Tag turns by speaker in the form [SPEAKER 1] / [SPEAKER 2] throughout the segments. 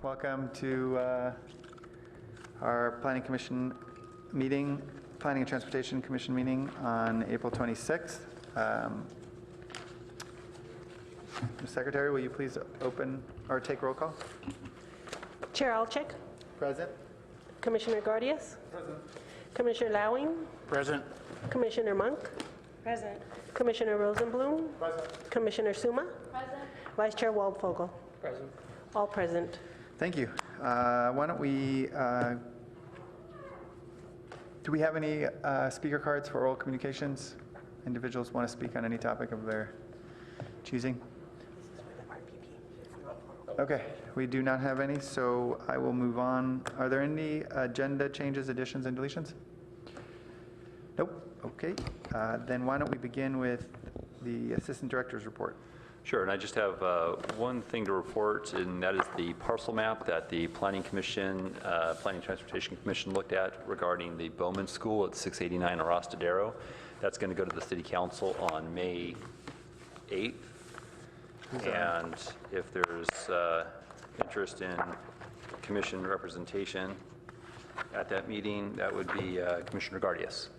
[SPEAKER 1] Welcome to our Planning Commission meeting, Planning and Transportation Commission meeting on April 26th. Ms. Secretary, will you please open or take roll call?
[SPEAKER 2] Chair Alchick.
[SPEAKER 1] Present.
[SPEAKER 2] Commissioner Gordius.
[SPEAKER 1] Present.
[SPEAKER 2] Commissioner Lowing.
[SPEAKER 3] Present.
[SPEAKER 2] Commissioner Monk.
[SPEAKER 4] Present.
[SPEAKER 2] Commissioner Rosenblum.
[SPEAKER 1] Present.
[SPEAKER 2] Commissioner Suma.
[SPEAKER 4] Present.
[SPEAKER 2] Vice Chair Waldfogel.
[SPEAKER 3] Present.
[SPEAKER 2] All present.
[SPEAKER 1] Thank you. Why don't we, do we have any speaker cards for oral communications? Individuals want to speak on any topic of their choosing? Okay, we do not have any, so I will move on. Are there any agenda changes, additions, and deletions? Nope. Okay, then why don't we begin with the Assistant Director's report?
[SPEAKER 5] Sure, and I just have one thing to report, and that is the parcel map that the Planning Commission, Planning and Transportation Commission looked at regarding the Bowman School at 689 Arostadero. That's going to go to the City Council on May 8th. And if there's interest in commission representation at that meeting, that would be Commissioner Gordius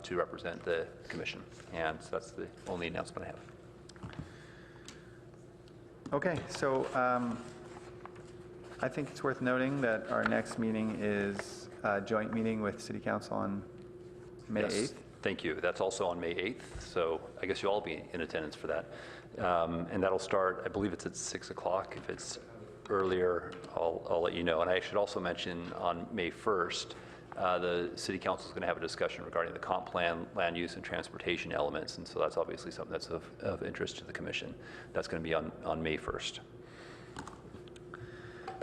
[SPEAKER 5] to represent the commission. And so that's the only announcement I have.
[SPEAKER 1] Okay, so I think it's worth noting that our next meeting is a joint meeting with City Council on May 8th.
[SPEAKER 5] Thank you. That's also on May 8th, so I guess you'll all be in attendance for that. And that'll start, I believe it's at 6 o'clock. If it's earlier, I'll let you know. And I should also mention on May 1st, the City Council is going to have a discussion regarding the comp plan, land use, and transportation elements. And so that's obviously something that's of interest to the Commission. That's going to be on May 1st.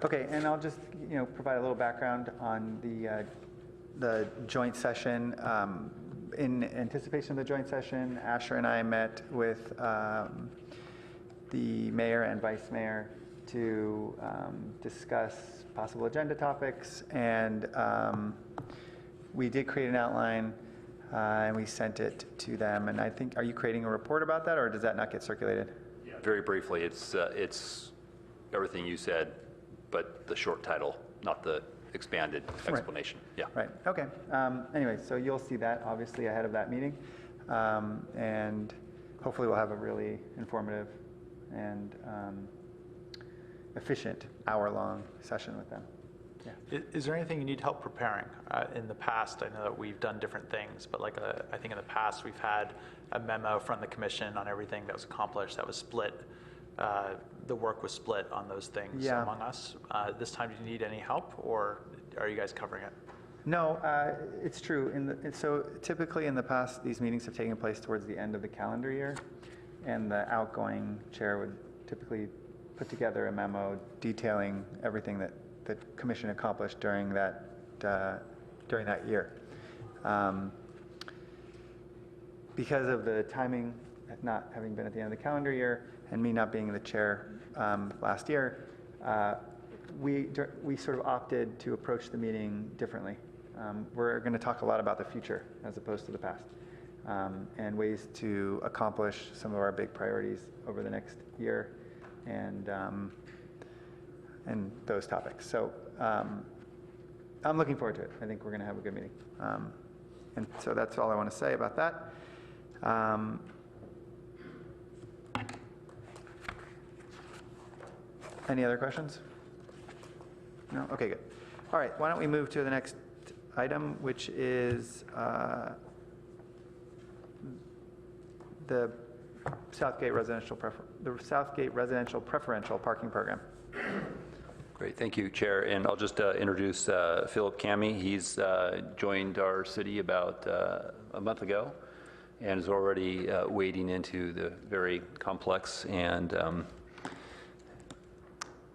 [SPEAKER 1] Okay, and I'll just provide a little background on the joint session. In anticipation of the joint session, Asher and I met with the mayor and vice mayor to discuss possible agenda topics, and we did create an outline and we sent it to them. And I think, are you creating a report about that, or does that not get circulated?
[SPEAKER 5] Yeah. Very briefly, it's everything you said, but the short title, not the expanded explanation.
[SPEAKER 1] Right.
[SPEAKER 5] Yeah.
[SPEAKER 1] Right. Okay. Anyway, so you'll see that obviously ahead of that meeting, and hopefully we'll have a really informative and efficient hour-long session with them. Yeah.
[SPEAKER 3] Is there anything you need help preparing? In the past, I know that we've done different things, but like I think in the past we've had a memo from the commission on everything that was accomplished that was split. The work was split on those things among us. This time, do you need any help, or are you guys covering it? No,
[SPEAKER 1] it's true. So typically in the past, these meetings have taken place towards the end of the calendar year, and the outgoing chair would typically put together a memo detailing everything that the commission accomplished during that year. Because of the timing not having been at the end of the calendar year and me not being the chair last year, we sort of opted to approach the meeting differently. We're going to talk a lot about the future as opposed to the past, and ways to accomplish some of our big priorities over the next year, and those topics. So I'm looking forward to it. I think we're going to have a good meeting. And so that's all I want to say about that. Any other questions? No? Okay, good. All right, why don't we move to the next item, which is the Southgate Residential Preferential Parking Program.
[SPEAKER 5] Great, thank you, Chair. And I'll just introduce Philip Cami. He's joined our city about a month ago and is already wading into the very complex and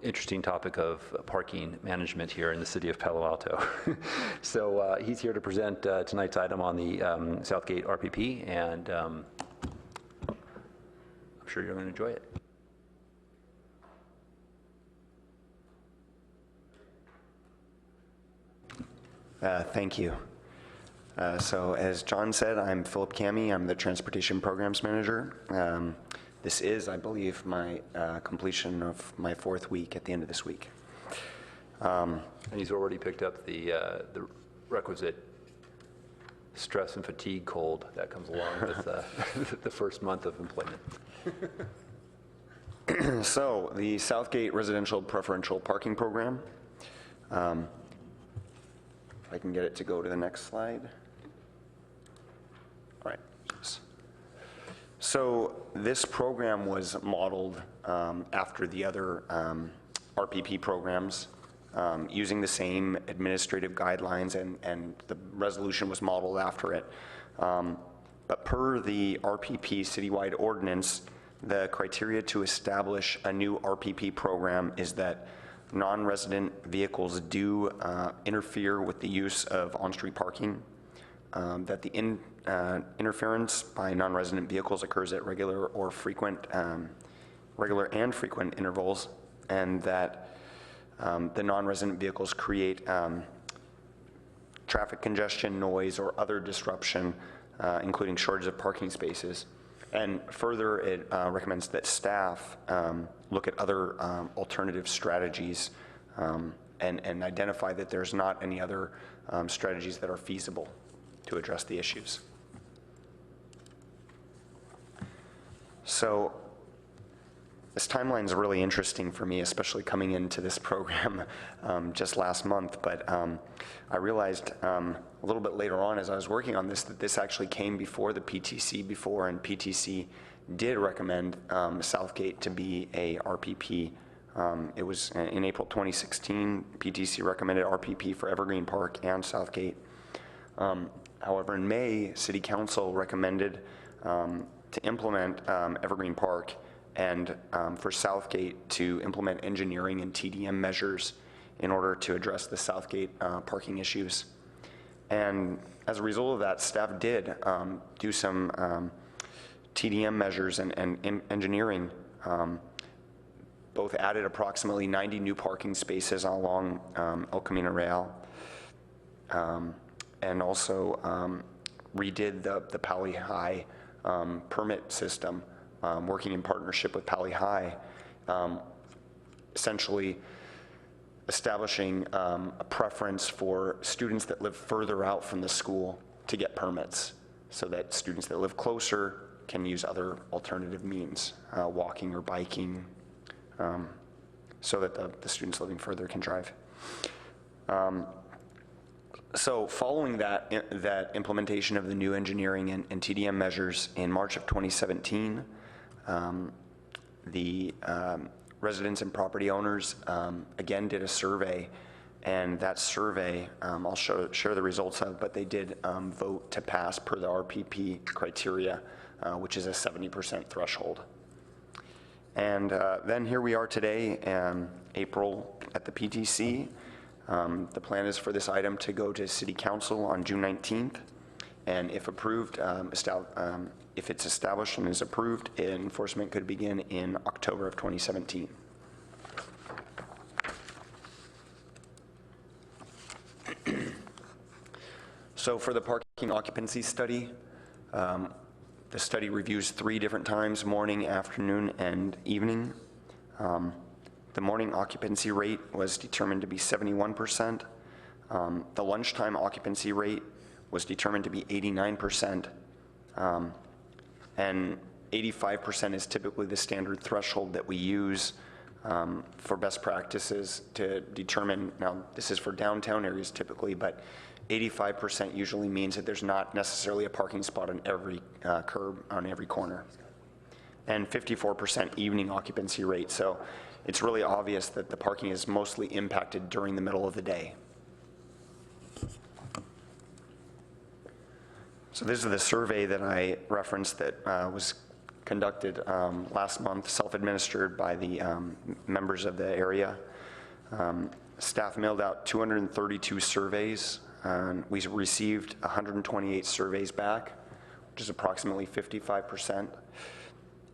[SPEAKER 5] interesting topic of parking management here in the city of Palo Alto. So he's here to present tonight's item on the Southgate RPP, and I'm sure you're going to enjoy it.
[SPEAKER 6] Thank you. So as John said, I'm Philip Cami. I'm the Transportation Programs Manager. This is, I believe, my completion of my 4th week at the end of this week.
[SPEAKER 5] And he's already picked up the requisite stress and fatigue cold that comes along with the first month of employment.
[SPEAKER 6] So the Southgate Residential Preferential Parking Program. If I can get it to go to the next slide. All right. So this program was modeled after the other RPP programs, using the same administrative guidelines, and the resolution was modeled after it. But per the RPP citywide ordinance, the criteria to establish a new RPP program is that non-resident vehicles do interfere with the use of on-street parking, that the interference by non-resident vehicles occurs at regular and frequent intervals, and that the non-resident vehicles create traffic congestion, noise, or other disruption, including shortage of parking spaces. And further, it recommends that staff look at other alternative strategies and identify that there's not any other strategies that are feasible to address the issues. So this timeline is really interesting for me, especially coming into this program just last month. But I realized a little bit later on as I was working on this that this actually came before the PTC before, and PTC did recommend Southgate to be a RPP. It was in April 2016, PTC recommended RPP for Evergreen Park and Southgate. However, in May, City Council recommended to implement Evergreen Park, and for Southgate to implement engineering and TDM measures in order to address the Southgate parking issues. And as a result of that, staff did do some TDM measures and engineering. Both added approximately 90 new parking spaces along El Camino Real, and also redid the Palo High permit system, working in partnership with Palo High, essentially establishing a preference for students that live further out from the school to get permits, so that students that live closer can use other alternative means, walking or biking, so that the students living further can drive. So following that implementation of the new engineering and TDM measures in March of 2017, the residents and property owners again did a survey, and that survey I'll share the results of, but they did vote to pass per the RPP criteria, which is a 70% threshold. And then here we are today, April at the PTC. The plan is for this item to go to City Council on June 19th, and if approved, if it's established and is approved, enforcement could begin in October of 2017. So for the parking occupancy study, the study reviews 3 different times: morning, afternoon, and evening. The morning occupancy rate was determined to be 71%. The lunchtime occupancy rate was determined to be 89%. And 85% is typically the standard threshold that we use for best practices to determine. Now, this is for downtown areas typically, but 85% usually means that there's not necessarily a parking spot on every curb, on every corner. And 54% evening occupancy rate. So it's really obvious that the parking is mostly impacted during the middle of the day. So this is the survey that I referenced that was conducted last month, self-administered by the members of the area. Staff mailed out 232 surveys, and we received 128 surveys back, which is approximately 55%.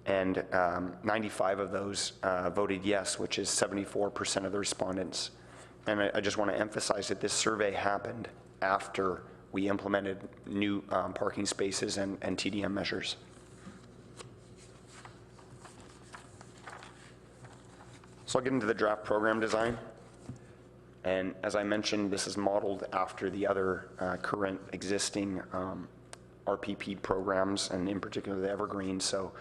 [SPEAKER 6] And 95 of those voted yes, which is 74% of the respondents. And I just want to emphasize that this survey happened after we implemented new parking spaces and TDM measures. So I'll get into the draft program design. And as I mentioned, this is modeled after the other current existing RPP programs, and in particular the Evergreen. So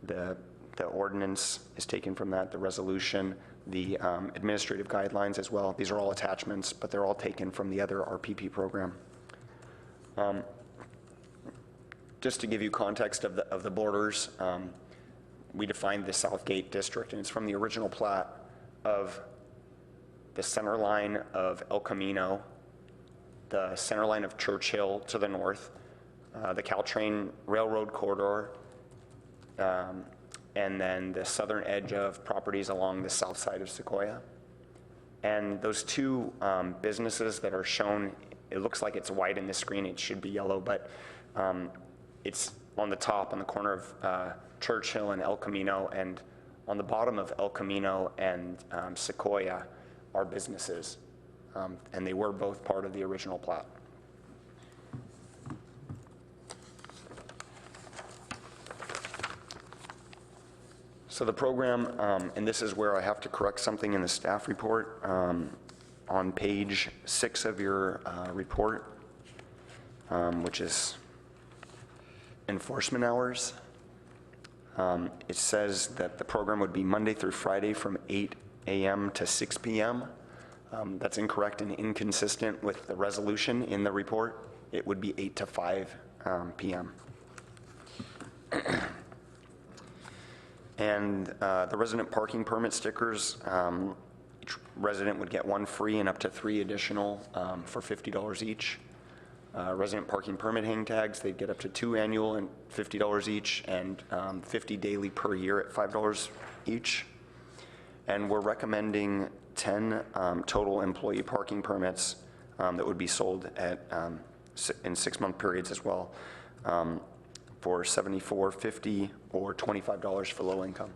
[SPEAKER 6] the ordinance is taken from that, the resolution, the administrative guidelines as well. These are all attachments, but they're all taken from the other RPP program. Just to give you context of the borders, we defined the Southgate district, and it's from the original plat of the center line of El Camino, the center line of Churchill to the north, the Caltrain Railroad corridor, and then the southern edge of properties along the south side of Sequoia. And those two businesses that are shown, it looks like it's white in the screen, it should be yellow, but it's on the top, on the corner of Churchill and El Camino, and on the bottom of El Camino and Sequoia are businesses, and they were both part of the original plat. So the program, and this is where I have to correct something in the staff report, on page 6 of your report, which is enforcement hours. It says that the program would be Monday through Friday from 8 a.m. to 6 p.m. That's incorrect and inconsistent with the resolution in the report. It would be 8 to 5 p.m. And the resident parking permit stickers, each resident would get 1 free and up to 3 additional for $50 each. Resident parking permit hang tags, they'd get up to 2 annual and $50 each, and 50 daily per year at $5 each. And we're recommending 10 total employee parking permits that would be sold at in 6-month periods as well, for $74.50 or $25 for low income.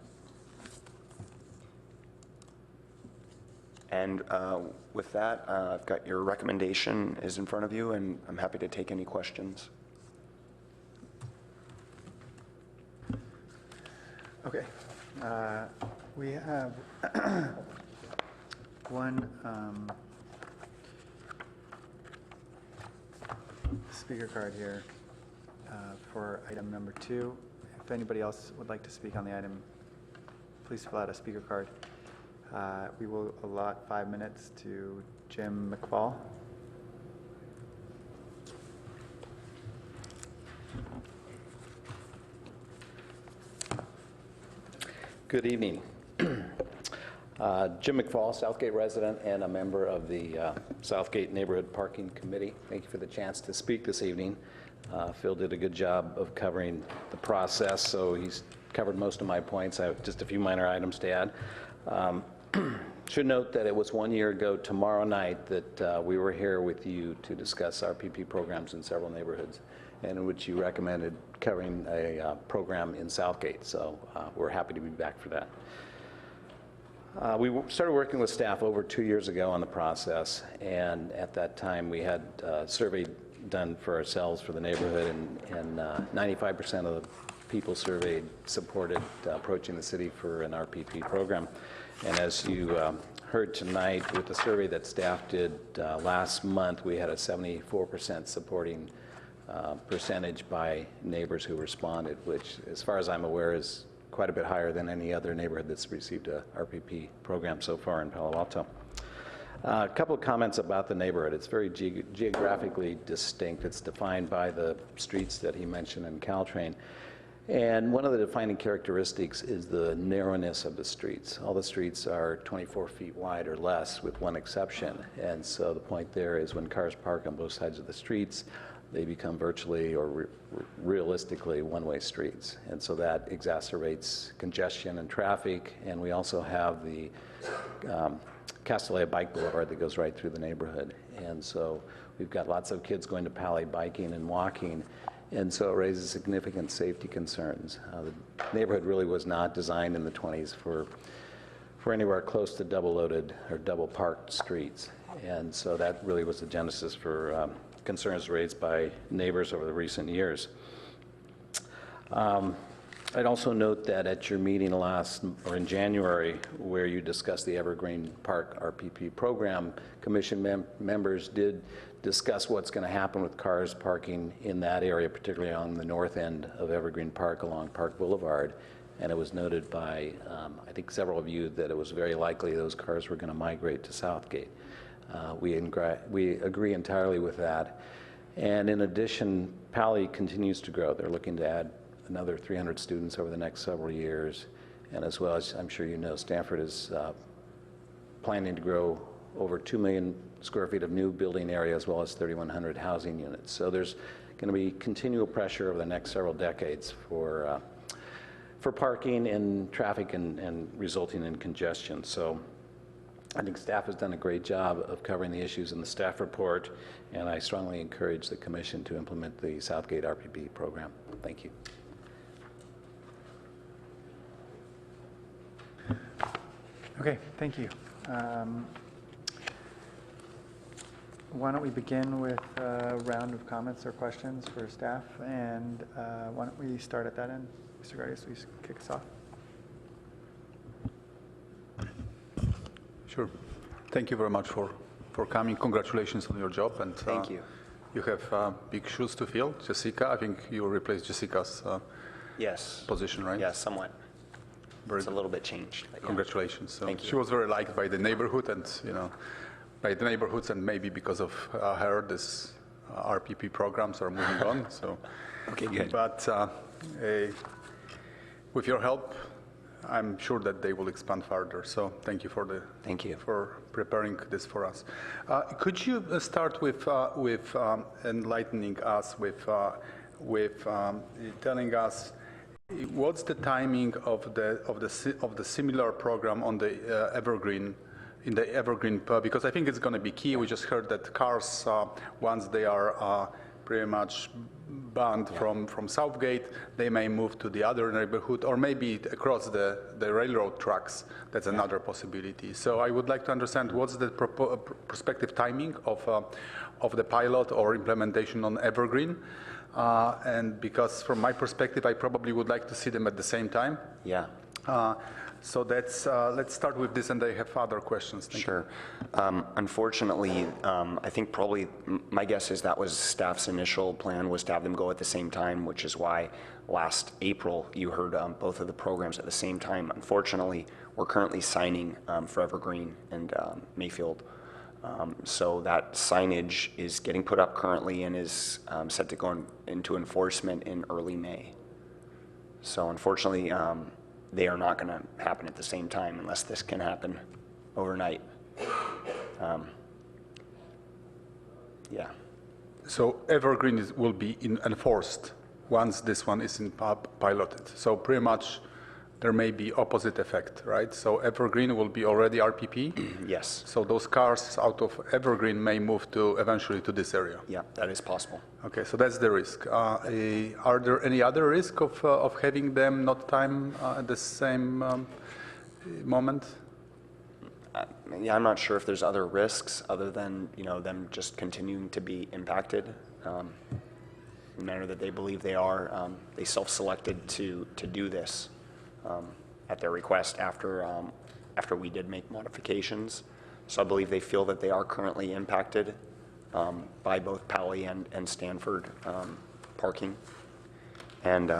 [SPEAKER 6] And with that, I've got your recommendation is in front of you, and I'm happy to take any questions.
[SPEAKER 1] Okay. We have one speaker card here for item number 2. If anybody else would like to speak on the item, please fill out a speaker card. We will allot 5 minutes to Jim McFall.
[SPEAKER 4] Good evening. Jim McFall, Southgate resident and a member of the Southgate Neighborhood Parking Committee. Thank you for the chance to speak this evening. Phil did a good job of covering the process, so he's covered most of my points. I have just a few minor items to add. Should note that it was 1 year ago tomorrow night that we were here with you to discuss RPP programs in several neighborhoods, and in which you recommended covering a program in Southgate. So we're happy to be back for that. We started working with staff over 2 years ago on the process, and at that time we had a survey done for ourselves for the neighborhood, and 95% of the people surveyed supported approaching the city for an RPP program. And as you heard tonight with the survey that staff did last month, we had a 74% supporting percentage by neighbors who responded, which, as far as I'm aware, is quite a bit higher than any other neighborhood that's received a RPP program so far in Palo Alto. A couple of comments about the neighborhood. It's very geographically distinct. It's defined by the streets that he mentioned in Caltrain. And one of the defining characteristics is the narrowness of the streets. All the streets are 24 feet wide or less, with one exception. And so the point there is when cars park on both sides of the streets, they become virtually or realistically one-way streets. And so that exacerbates congestion and traffic. And we also have the Castellea Bike Boulevard that goes right through the neighborhood. And so we've got lots of kids going to Palo biking and walking. And so it raises significant safety concerns. The neighborhood really was not designed in the 20s for anywhere close to double-loaded or double-parked streets. And so that really was the genesis for concerns raised by neighbors over the recent years. I'd also note that at your meeting in January, where you discussed the Evergreen Park RPP program, commission members did discuss what's going to happen with cars parking in that area, particularly on the north end of Evergreen Park along Park Boulevard. And it was noted by, I think, several of you that it was very likely those cars were going to migrate to Southgate. We agree entirely with that. And in addition, Palo continues to grow. They're looking to add another 300 students over the next several years. And as well as I'm sure you know, Stanford is planning to grow over 2 million square feet of new building area as well as 3,100 housing units. So there's going to be continual pressure over the next several decades for parking and traffic and resulting in congestion. So I think staff has done a great job of covering the issues in the staff report, and I strongly encourage the commission to implement the Southgate RPP program. Thank you.
[SPEAKER 1] Okay, thank you. Why don't we begin with a round of comments or questions for staff, and why don't we start at that end? Mr. Gardias, please kick us off.
[SPEAKER 7] Sure. Thank you very much for coming. Congratulations on your job. And
[SPEAKER 6] Thank you.
[SPEAKER 7] You have big shoes to fill. Jessica, I think you will replace Jessica's
[SPEAKER 6] Yes.
[SPEAKER 7] position, right?
[SPEAKER 6] Yeah, somewhat.
[SPEAKER 7] Very
[SPEAKER 6] It's a little bit changed. But yeah.
[SPEAKER 7] Congratulations. So
[SPEAKER 6] Thank you.
[SPEAKER 7] She was very liked by the neighborhood and, by the neighborhoods, and maybe because of her, this RPP programs are moving on. So,
[SPEAKER 6] Okay, good.
[SPEAKER 7] But with your help, I'm sure that they will expand further. So thank you
[SPEAKER 6] Thank you.
[SPEAKER 7] for preparing this for us. Could you start with enlightening us with telling us what's the timing of the similar program on the Evergreen? In the Evergreen Pub, because I think it's going to be key. We just heard that cars, once they are pretty much banned from Southgate, they may move to the other neighborhood or maybe across the railroad tracks. That's another possibility. So I would like to understand what's the prospective timing of the pilot or implementation on Evergreen. And because from my perspective, I probably would like to see them at the same time.
[SPEAKER 6] Yeah.
[SPEAKER 7] So let's start with this, and I have other questions. Thank
[SPEAKER 6] Sure. Unfortunately, I think probably my guess is that was staff's initial plan was to have them go at the same time, which is why last April you heard both of the programs at the same time. Unfortunately, we're currently signing for Evergreen and Mayfield. So that signage is getting put up currently and is set to go into enforcement in early May. So unfortunately, they are not going to happen at the same time unless this can happen overnight. Yeah.
[SPEAKER 7] So Evergreen will be enforced once this one is piloted. So pretty much there may be opposite effect, right? So Evergreen will be already RPP.
[SPEAKER 6] Yes.
[SPEAKER 7] So those cars out of Evergreen may move eventually to this area.
[SPEAKER 6] Yeah, that is possible.
[SPEAKER 7] Okay, so that's the risk. Are there any other risk of having them not time at the same moment?
[SPEAKER 6] Yeah, I'm not sure if there's other risks other than them just continuing to be impacted in the manner that they believe they are. They self-selected to do this at their request after we did make modifications. So I believe they feel that they are currently impacted by both Palo and Stanford parking. And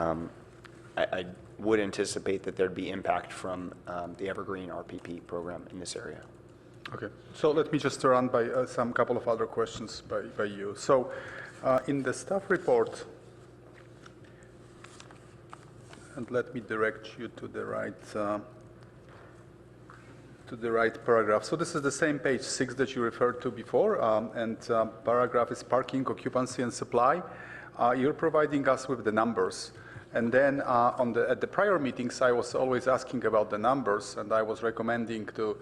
[SPEAKER 6] I would anticipate that there'd be impact from the Evergreen RPP program in this area.
[SPEAKER 7] Okay, so let me just run by some couple of other questions by you. So in the staff report, and let me direct you to the right paragraph. So this is the same page 6 that you referred to before, and paragraph is parking, occupancy, and supply. You're providing us with the numbers. And then at the prior meetings, I was always asking about the numbers, and I was recommending to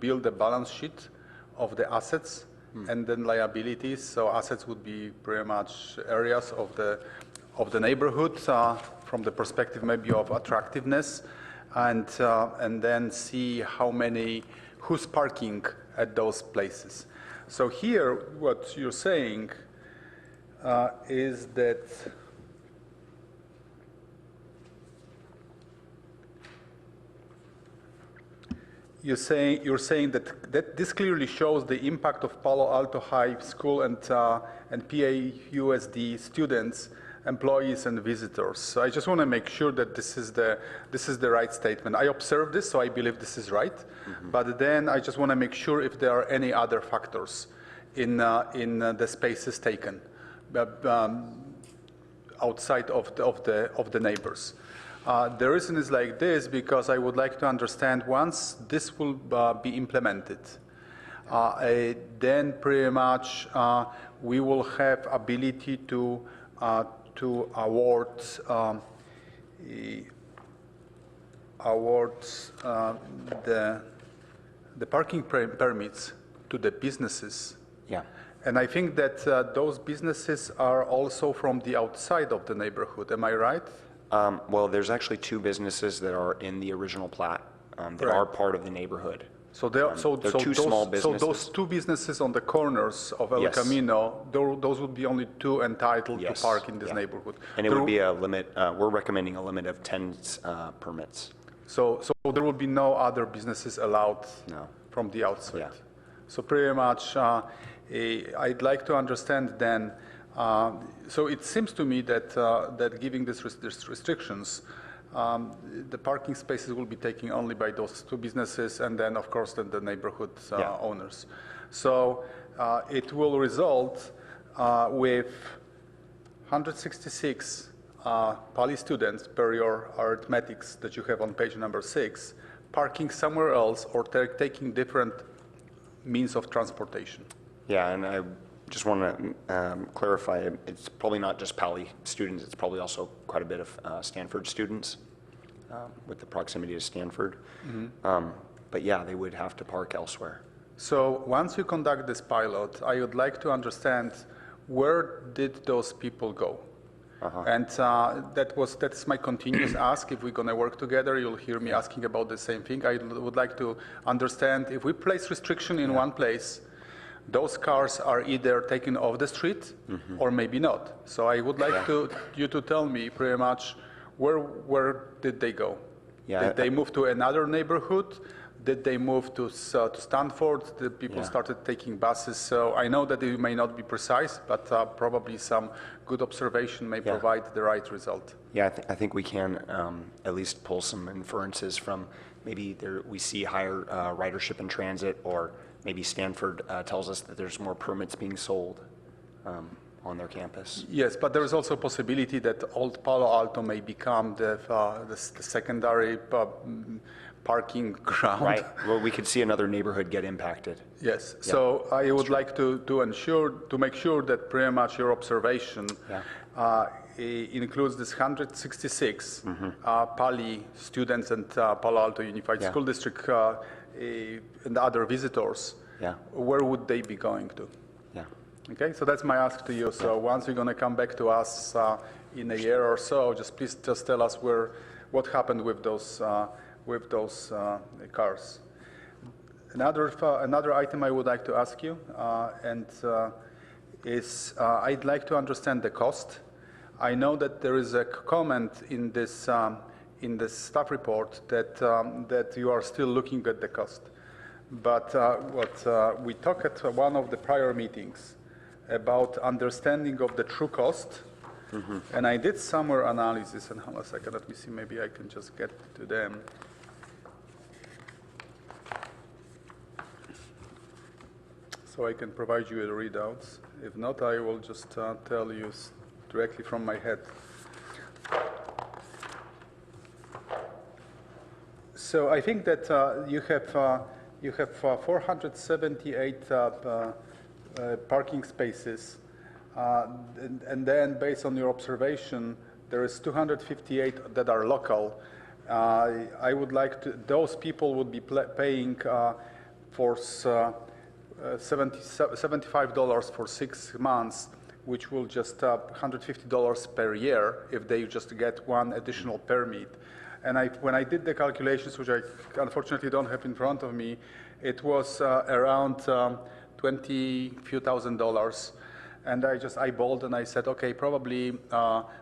[SPEAKER 7] build a balance sheet of the assets and then liabilities. So assets would be pretty much areas of the neighborhood from the perspective maybe of attractiveness, and then see who's parking at those places. So here, what you're saying is that you're saying that this clearly shows the impact of Palo Alto High School and PAUSD students, employees, and visitors. So I just want to make sure that this is the right statement. I observed this, so I believe this is right. But then I just want to make sure if there are any other factors in the spaces taken outside of the neighbors. The reason is like this because I would like to understand once this will be implemented, then pretty much we will have ability to award the parking permits to the businesses.
[SPEAKER 6] Yeah.
[SPEAKER 7] And I think that those businesses are also from the outside of the neighborhood. Am I right?
[SPEAKER 6] Well, there's actually two businesses that are in the original plat that
[SPEAKER 7] Right.
[SPEAKER 6] are part of the neighborhood.
[SPEAKER 7] So they're
[SPEAKER 6] two small businesses.
[SPEAKER 7] So those two businesses on the corners of El
[SPEAKER 6] Yes.
[SPEAKER 7] Camino, those would be only two entitled
[SPEAKER 6] Yes.
[SPEAKER 7] to park in this
[SPEAKER 6] Yeah.
[SPEAKER 7] neighborhood.
[SPEAKER 6] And it would be a limit, we're recommending a limit of 10 permits.
[SPEAKER 7] So there will be no other businesses allowed
[SPEAKER 6] No.
[SPEAKER 7] from the outside.
[SPEAKER 6] Yeah.
[SPEAKER 7] So pretty much, I'd like to understand then. So it seems to me that giving these restrictions, the parking spaces will be taken only by those two businesses, and then of course the neighborhood
[SPEAKER 6] Yeah.
[SPEAKER 7] owners. So it will result with 166 Pali students per your arithmetics that you have on page number 6, parking somewhere else or taking different means of transportation.
[SPEAKER 6] Yeah, and I just want to clarify, it's probably not just Pali students, it's probably also quite a bit of Stanford students with the proximity to Stanford. But yeah, they would have to park elsewhere.
[SPEAKER 7] So once you conduct this pilot, I would like to understand where did those people go? And that's my continuous ask. If we're going to work together, you'll hear me asking about the same thing. I would like to understand if we place restriction in one place, those cars are either taken off the street or maybe not. So I would like you to tell me pretty much where did they go?
[SPEAKER 6] Yeah,
[SPEAKER 7] Did they move to another neighborhood? Did they move to Stanford? The people
[SPEAKER 6] Yeah.
[SPEAKER 7] started taking buses. So I know that it may not be precise, but probably some good observation may provide the right result.
[SPEAKER 6] Yeah, I think we can at least pull some inferences from maybe we see higher ridership in transit, or maybe Stanford tells us that there's more permits being sold on their campus.
[SPEAKER 7] Yes, but there is also a possibility that old Palo Alto may become the secondary parking ground.
[SPEAKER 6] Right. Well, we could see another neighborhood get impacted.
[SPEAKER 7] Yes. So I would like to make sure that pretty much your observation includes this 166 Pali students and Palo Alto Unified School District and other visitors.
[SPEAKER 6] Yeah.
[SPEAKER 7] Where would they be going to?
[SPEAKER 6] Yeah.
[SPEAKER 7] Okay, so that's my ask to you. So once you're going to come back to us in a year or so, please tell us what happened with those cars. Another item I would like to ask you, is I'd like to understand the cost. I know that there is a comment in this staff report that you are still looking at the cost. But what we talked at one of the prior meetings about understanding of the true cost, and I did somewhere analysis, and hold on a second, let me see, maybe I can just get to them. So I can provide you with readouts. If not, I will just tell you directly from my head. So I think that you have 478 parking spaces, and then based on your observation, there is 258 that are local. I would like to; those people would be paying for $75 for 6 months, which will just $150 per year if they just get one additional permit. And when I did the calculations, which I unfortunately don't have in front of me, it was around few $20,000. And I just eyeballed and I said, okay, probably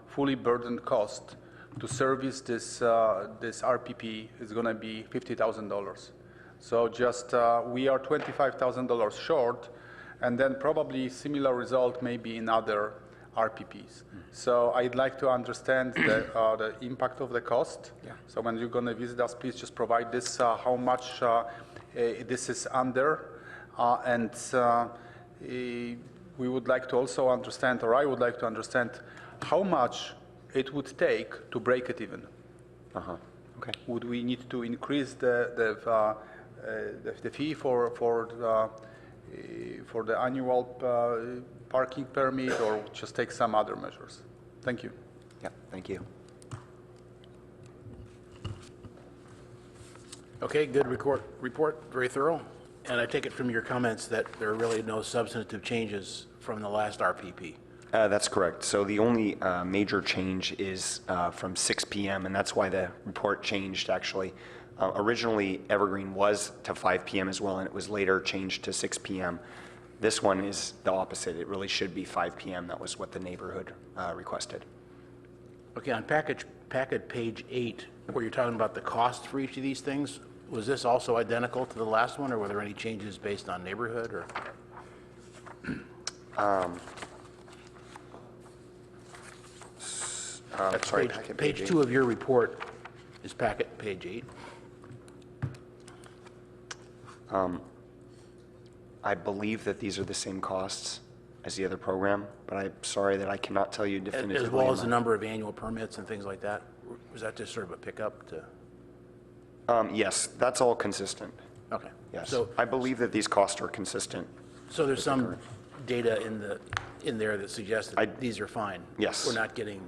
[SPEAKER 7] fully burdened cost to service this RPP is going to be $50,000. So just, we are $25,000 short, and then probably similar result maybe in other RPPs. So I'd like to understand the impact of the cost.
[SPEAKER 6] Yeah.
[SPEAKER 7] So when you're going to visit us, please just provide this, how much this is under. And we would like to also understand, or I would like to understand, how much it would take to break it even.
[SPEAKER 6] Okay.
[SPEAKER 7] Would we need to increase the fee for the annual parking permit, or just take some other measures? Thank you.
[SPEAKER 6] Yeah, thank you.
[SPEAKER 8] Okay, good report, very thorough. And I take it from your comments that there are really no substantive changes from the last RPP.
[SPEAKER 6] That's correct. So the only major change is from 6 p.m., and that's why the report changed, actually. Originally, Evergreen was to 5 p.m. as well, and it was later changed to 6 p.m. This one is the opposite. It really should be 5 p.m. That was what the neighborhood requested.
[SPEAKER 8] Okay, on packet page 8, where you're talking about the cost for each of these things, was this also identical to the last one, or were there any changes based on neighborhood, or? That's
[SPEAKER 6] Sorry,
[SPEAKER 8] page-
[SPEAKER 6] packet
[SPEAKER 8] Page
[SPEAKER 6] eight.
[SPEAKER 8] 2 of your report is packet page 8.
[SPEAKER 6] I believe that these are the same costs as the other program, but I'm sorry that I cannot tell you definitively.
[SPEAKER 8] As well as the
[SPEAKER 6] on
[SPEAKER 8] number of annual permits and things like that? Was that just sort of a pickup to,
[SPEAKER 6] that. Yes, that's all consistent.
[SPEAKER 8] okay.
[SPEAKER 6] Yes.
[SPEAKER 8] So,
[SPEAKER 6] I believe that these costs are consistent.
[SPEAKER 8] so there's some data in there that suggests
[SPEAKER 6] I-
[SPEAKER 8] that these are fine?
[SPEAKER 6] Yes.
[SPEAKER 8] We're not getting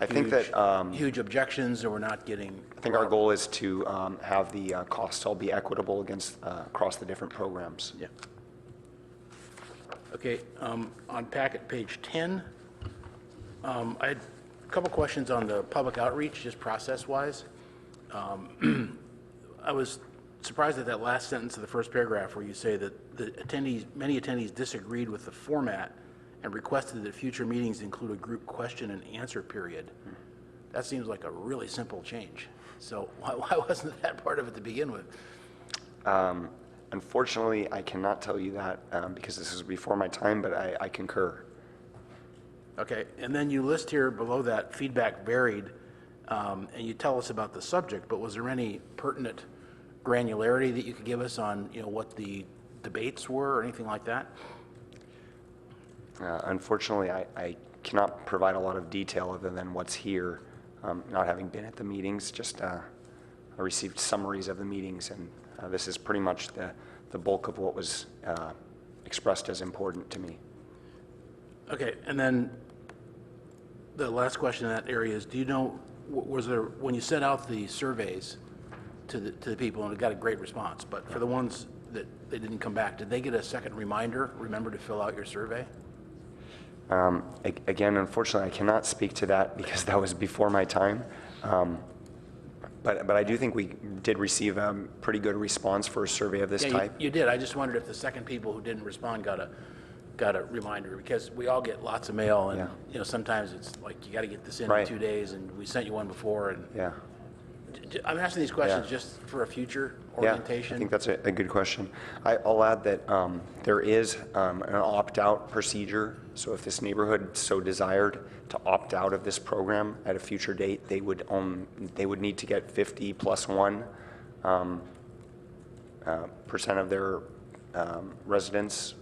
[SPEAKER 6] I think that,
[SPEAKER 8] huge objections, or we're not getting?
[SPEAKER 6] I think our goal is to have the costs all be equitable across the different programs.
[SPEAKER 8] Yeah. Okay, on packet page 10, I had a couple questions on the public outreach, just process-wise. I was surprised at that last sentence of the first paragraph where you say that many attendees disagreed with the format and requested that future meetings include a group question and answer period. That seems like a really simple change. So why wasn't that part of it to begin with?
[SPEAKER 6] Unfortunately, I cannot tell you that because this is before my time, but I concur.
[SPEAKER 8] Okay, and then you list here below that feedback varied, and you tell us about the subject, but was there any pertinent granularity that you could give us on, what the debates were or anything like that?
[SPEAKER 6] Unfortunately, I cannot provide a lot of detail other than what's here, not having been at the meetings. Just I received summaries of the meetings, and this is pretty much the bulk of what was expressed as important to me.
[SPEAKER 8] Okay, and then the last question in that area is, do you know, was there, when you sent out the surveys to the people, and it got a great response, but for the ones that they didn't come back, did they get a second reminder, remember to fill out your survey?
[SPEAKER 6] Again, unfortunately, I cannot speak to that because that was before my time. But I do think we did receive a pretty good response for a survey of this
[SPEAKER 8] Yeah,
[SPEAKER 6] type.
[SPEAKER 8] you did. I just wondered if the second people who didn't respond got a reminder, because we all get lots of mail, and
[SPEAKER 6] Yeah.
[SPEAKER 8] Sometimes it's like you got to get this in
[SPEAKER 6] Right.
[SPEAKER 8] 2 days, and we sent you one before. And
[SPEAKER 6] Yeah.
[SPEAKER 8] I'm asking these questions
[SPEAKER 6] Yeah.
[SPEAKER 8] just for a future
[SPEAKER 6] Yeah,
[SPEAKER 8] orientation.
[SPEAKER 6] I think that's a good question. I'll add that there is an opt-out procedure. So if this neighborhood so desired to opt out of this program at a future date, they would need to get 50 plus 1% of their residents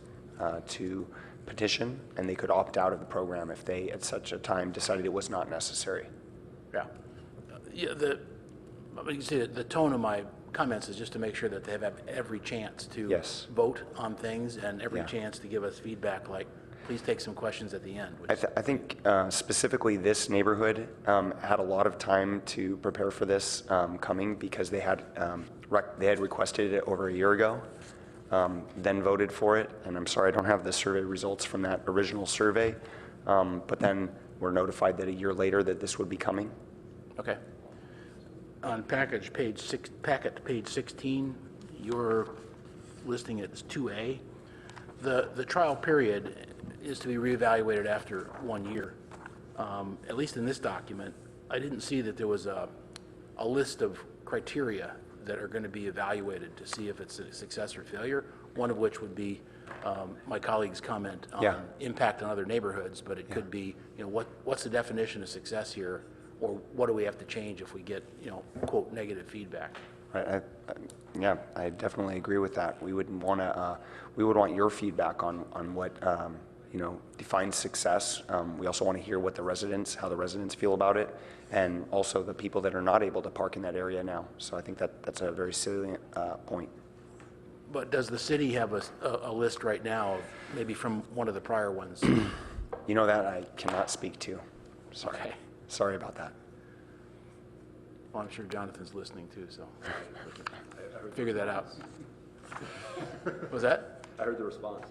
[SPEAKER 6] to petition, and they could opt out of the program if they at such a time decided it was not necessary.
[SPEAKER 8] Yeah. Yeah, you can see the tone of my comments is just to make sure that they have every chance to
[SPEAKER 6] Yes.
[SPEAKER 8] vote on things, and every
[SPEAKER 6] Yeah.
[SPEAKER 8] chance to give us feedback, like, please take some questions at the end.
[SPEAKER 6] I think specifically this neighborhood had a lot of time to prepare for this coming because they had requested it over a year ago, then voted for it. And I'm sorry, I don't have the survey results from that original survey, but then were notified that a year later that this would be coming.
[SPEAKER 8] Okay. On packet page 16, you're listing it as 2A. The trial period is to be reevaluated after 1 year. At least in this document, I didn't see that there was a list of criteria that are going to be evaluated to see if it's a success or failure, one of which would be my colleague's comment on
[SPEAKER 6] Yeah.
[SPEAKER 8] impact on other neighborhoods, but it could be, what's the definition of success here, or what do we have to change if we get, quote, negative feedback?
[SPEAKER 6] Right, yeah, I definitely agree with that. We would want your feedback on what, defines success. We also want to hear what how the residents feel about it, and also the people that are not able to park in that area now. So I think that's a very salient point.
[SPEAKER 8] But does the city have a list right now, maybe from one of the prior ones?
[SPEAKER 6] That I cannot speak to. Sorry.
[SPEAKER 8] Okay.
[SPEAKER 6] Sorry about that.
[SPEAKER 8] Well, I'm sure Jonathan's listening too, so figure that out. Was that?
[SPEAKER 5] I heard the response.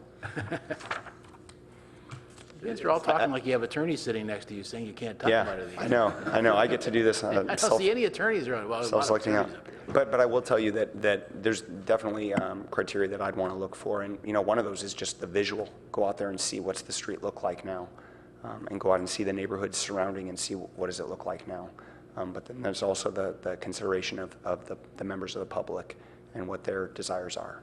[SPEAKER 8] You guys are all talking like you have attorneys sitting next to you saying you can't talk about it.
[SPEAKER 6] I know. I get to do this.
[SPEAKER 8] I don't see any attorneys around. Well, a lot of
[SPEAKER 6] Self-selecting out.
[SPEAKER 8] attorneys up here.
[SPEAKER 6] But I will tell you that there's definitely criteria that I'd want to look for. And, one of those is just the visual. Go out there and see what's the street look like now. And go out and see the neighborhoods surrounding and see what does it look like now. But then there's also the consideration of the members of the public and what their desires are.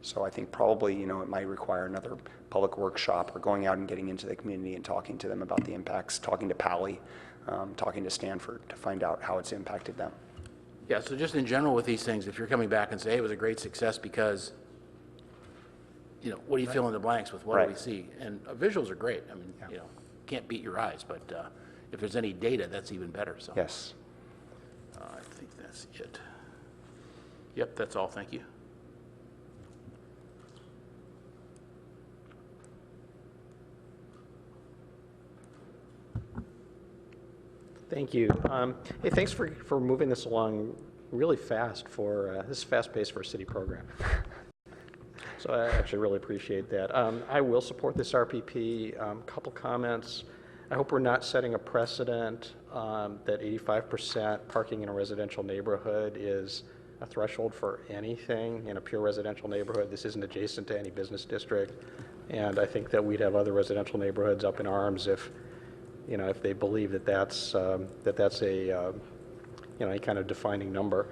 [SPEAKER 6] So I think probably, it might require another public workshop or going out and getting into the community and talking to them about the impacts, talking to Palo, talking to Stanford to find out how it's impacted them.
[SPEAKER 8] Yeah, so just in general with these things, if you're coming back and say, hey, it was a great success because, what do you fill in the blanks with? What do we see? And visuals are great. I mean, can't beat your eyes, but if there's any data, that's even better. So
[SPEAKER 6] Yes.
[SPEAKER 8] I think that's it. Yep, that's all. Thank you.
[SPEAKER 9] Thank you. Hey, thanks for moving this along really fast this is fast-paced for a city program. So I actually really appreciate that. I will support this RPP. Couple comments. I hope we're not setting a precedent that 85% parking in a residential neighborhood is a threshold for anything in a pure residential neighborhood. This isn't adjacent to any business district. And I think that we'd have other residential neighborhoods up in arms if they believe that that's a any kind of defining number.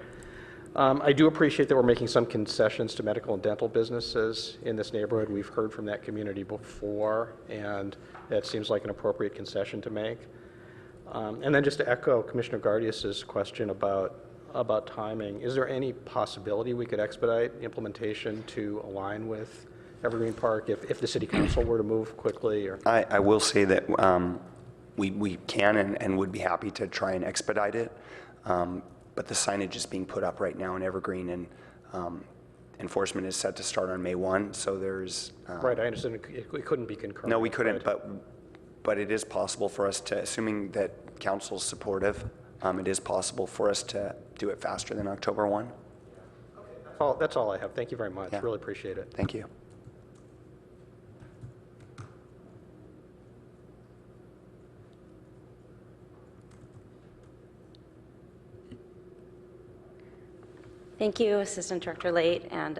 [SPEAKER 9] I do appreciate that we're making some concessions to medical and dental businesses in this neighborhood. We've heard from that community before, and that seems like an appropriate concession to make. And then just to echo Commissioner Gardias's question about timing, is there any possibility we could expedite implementation to align with Evergreen Park if the City Council were to move quickly? Or
[SPEAKER 6] I will say that we can and would be happy to try and expedite it, but the signage is being put up right now in Evergreen, and enforcement is set to start on May 1, so there's...
[SPEAKER 9] right, I understand it couldn't be concurrent.
[SPEAKER 6] No, we couldn't,
[SPEAKER 9] right.
[SPEAKER 6] but it is possible for us to, assuming that council's supportive, it is possible for us to do it faster than October 1.
[SPEAKER 9] That's all I have. Thank you very much.
[SPEAKER 6] Yeah.
[SPEAKER 9] Really appreciate it.
[SPEAKER 6] Thank you.
[SPEAKER 10] Thank you, Assistant Director Late and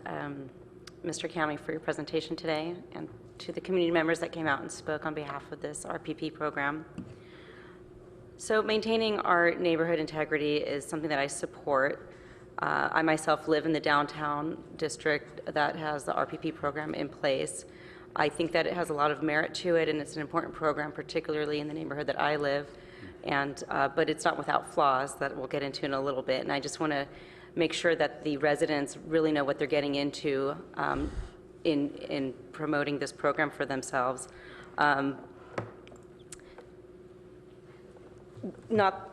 [SPEAKER 10] Mr. County, for your presentation today, and to the community members that came out and spoke on behalf of this RPP program. So maintaining our neighborhood integrity is something that I support. I myself live in the downtown district that has the RPP program in place. I think that it has a lot of merit to it, and it's an important program, particularly in the neighborhood that I live. And but it's not without flaws that we'll get into in a little bit. And I just want to make sure that the residents really know what they're getting into in promoting this program for themselves. Not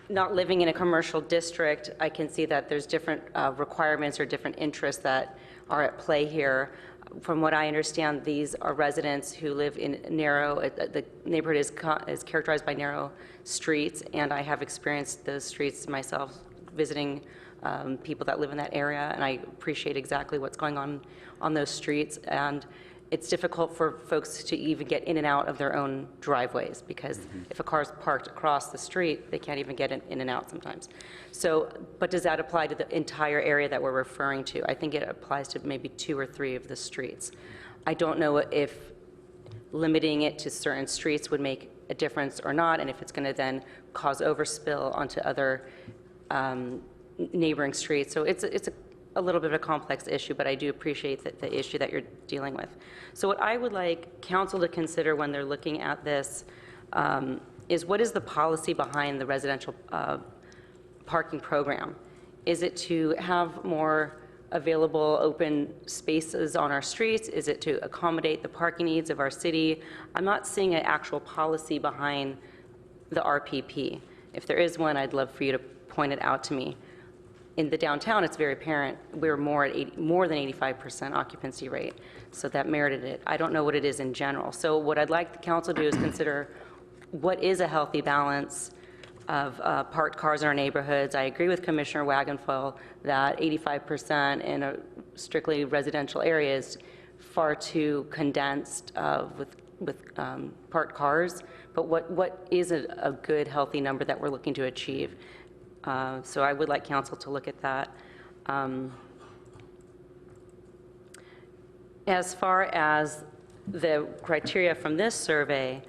[SPEAKER 10] living in a commercial district, I can see that there's different requirements or different interests that are at play here. From what I understand, these are residents who live in the neighborhood is characterized by narrow streets, and I have experienced those streets myself visiting people that live in that area, and I appreciate exactly what's going on those streets. And it's difficult for folks to even get in and out of their own driveways, because if a car's parked across the street, they can't even get in and out sometimes. So, but does that apply to the entire area that we're referring to? I think it applies to maybe 2 or 3 of the streets. I don't know if limiting it to certain streets would make a difference or not, and if it's going to then cause overspill onto other neighboring streets. So it's a little bit of a complex issue, but I do appreciate the issue that you're dealing with. So what I would like council to consider when they're looking at this is what is the policy behind the residential parking program? Is it to have more available open spaces on our streets? Is it to accommodate the parking needs of our city? I'm not seeing an actual policy behind the RPP. If there is one, I'd love for you to point it out to me. In the downtown, it's very apparent we're more than 85% occupancy rate, so that merited it. I don't know what it is in general. So what I'd like the council to do is consider what is a healthy balance of parked cars in our neighborhoods. I agree with Commissioner Wagenfeld that 85% in a strictly residential area is far too condensed with parked cars. But what is a good, healthy number that we're looking to achieve? So I would like council to look at that. As far as the criteria from this survey,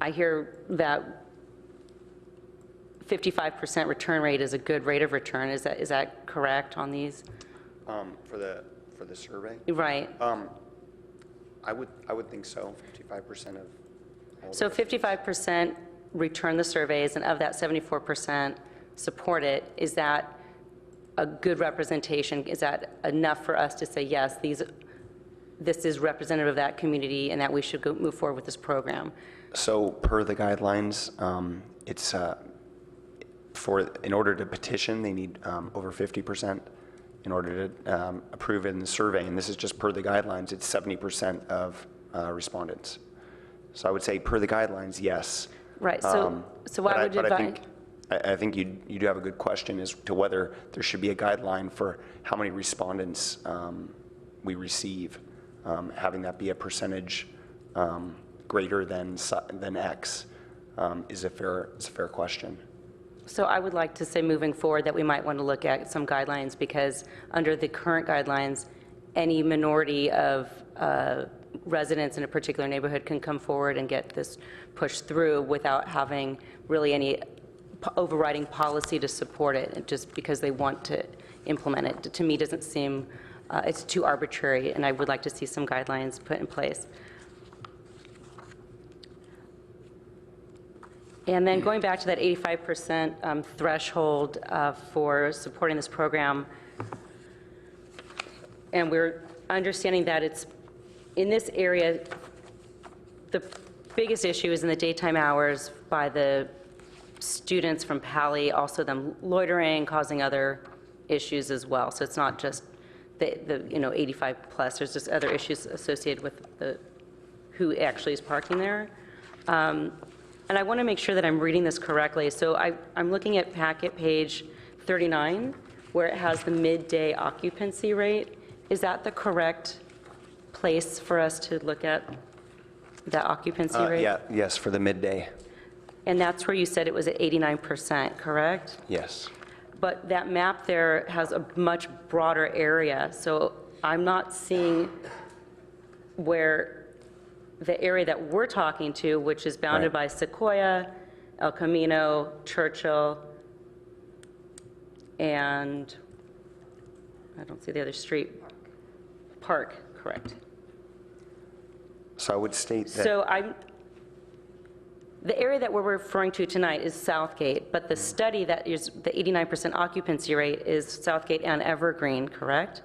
[SPEAKER 10] I hear that 55% return rate is a good rate of return. Is that correct on these?
[SPEAKER 6] For the survey?
[SPEAKER 10] Right.
[SPEAKER 6] I would think so, 55% of all
[SPEAKER 10] So
[SPEAKER 6] the
[SPEAKER 10] 55% return the surveys, and of that 74% support it. Is that a good representation? Is that enough for us to say, yes, this is representative of that community and that we should move forward with this program?
[SPEAKER 6] So per the guidelines, it's in order to petition, they need over 50%. In order to approve it in the survey, and this is just per the guidelines, it's 70% of respondents. So I would say per the guidelines, yes.
[SPEAKER 10] Right. So why would you advise?
[SPEAKER 6] I think you do have a good question as to whether there should be a guideline for how many respondents we receive, having that be a percentage greater than X is a fair question.
[SPEAKER 10] So I would like to say moving forward that we might want to look at some guidelines, because under the current guidelines, any minority of residents in a particular neighborhood can come forward and get this pushed through without having really any overriding policy to support it, just because they want to implement it. To me, doesn't seem, it's too arbitrary, and I would like to see some guidelines put in place. And then going back to that 85% threshold for supporting this program, and we're understanding that it's in this area, the biggest issue is in the daytime hours by the students from Palo, also them loitering, causing other issues as well. So it's not just the 85 plus, there's just other issues associated with who actually is parking there. And I want to make sure that I'm reading this correctly. So I'm looking at packet page 39, where it has the midday occupancy rate. Is that the correct place for us to look at the occupancy rate?
[SPEAKER 6] Yes, for the midday.
[SPEAKER 10] And that's where you said it was at 89%, correct?
[SPEAKER 6] Yes.
[SPEAKER 10] But that map there has a much broader area. So I'm not seeing where the area that we're talking to, which is bounded by Sequoia, El Camino, Churchill, and I don't see the other street. Park, correct.
[SPEAKER 6] So I would state that.
[SPEAKER 10] So the area that we're referring to tonight is Southgate, but the study that is the 89% occupancy rate is Southgate and Evergreen, correct?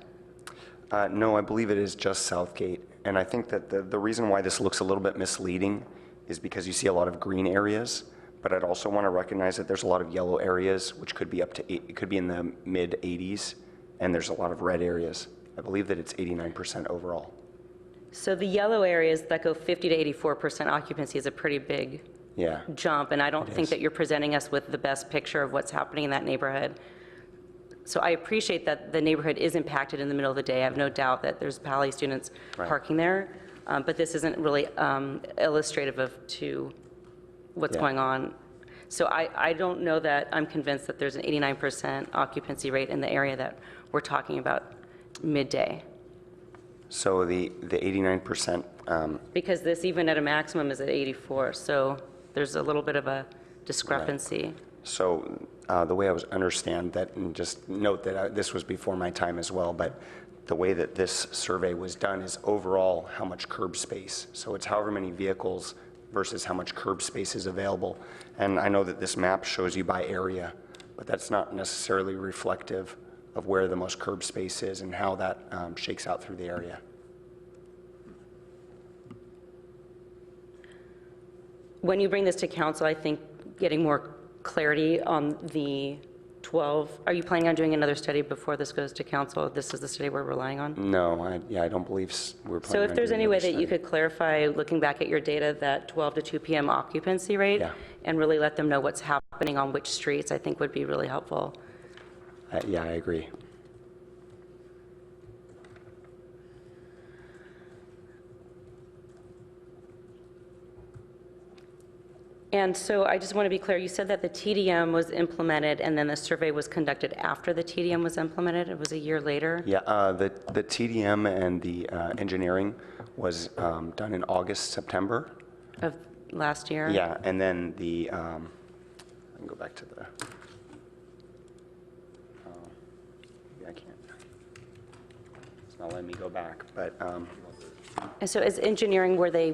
[SPEAKER 6] No, I believe it is just Southgate. And I think that the reason why this looks a little bit misleading is because you see a lot of green areas, but I'd also want to recognize that there's a lot of yellow areas, which could be it could be in the mid 80s, and there's a lot of red areas. I believe that it's 89% overall.
[SPEAKER 10] So the yellow areas that go 50 to 84% occupancy is a pretty big jump, and I don't think that you're presenting us with the best picture of what's happening in that neighborhood. So I appreciate that the neighborhood is impacted in the middle of the day. I have no doubt that there's Palo students parking there, but this isn't really illustrative to what's going on. So I don't know that I'm convinced that there's an 89% occupancy rate in the area that we're talking about midday.
[SPEAKER 6] So the 89%.
[SPEAKER 10] Because this, even at a maximum, is at 84, so there's a little bit of a discrepancy.
[SPEAKER 6] So the way I understand that, and just note that this was before my time as well, but the way that this survey was done is overall how much curb space. So it's however many vehicles versus how much curb space is available. And I know that this map shows you by area, but that's not necessarily reflective of where the most curb space is and how that shakes out through the area.
[SPEAKER 10] When you bring this to council, I think getting more clarity on the 12, are you planning on doing another study before this goes to council? This is the study we're relying on?
[SPEAKER 6] No, I don't believe we're planning
[SPEAKER 10] So if
[SPEAKER 6] on
[SPEAKER 10] there's
[SPEAKER 6] doing
[SPEAKER 10] any way
[SPEAKER 6] another
[SPEAKER 10] that you
[SPEAKER 6] study.
[SPEAKER 10] could clarify, looking back at your data, that 12 to 2 p.m. occupancy rate,
[SPEAKER 6] Yeah.
[SPEAKER 10] and really let them know what's happening on which streets, I think would be really helpful.
[SPEAKER 6] Yeah, I agree.
[SPEAKER 10] And so I just want to be clear, you said that the TDM was implemented and then the survey was conducted after the TDM was implemented? It was a year later?
[SPEAKER 6] Yeah, the TDM and the engineering was done in August, September.
[SPEAKER 10] Of last year?
[SPEAKER 6] Yeah, and then the, I can go back to the, I can't, it's not letting me go back, but,
[SPEAKER 10] And so is engineering where they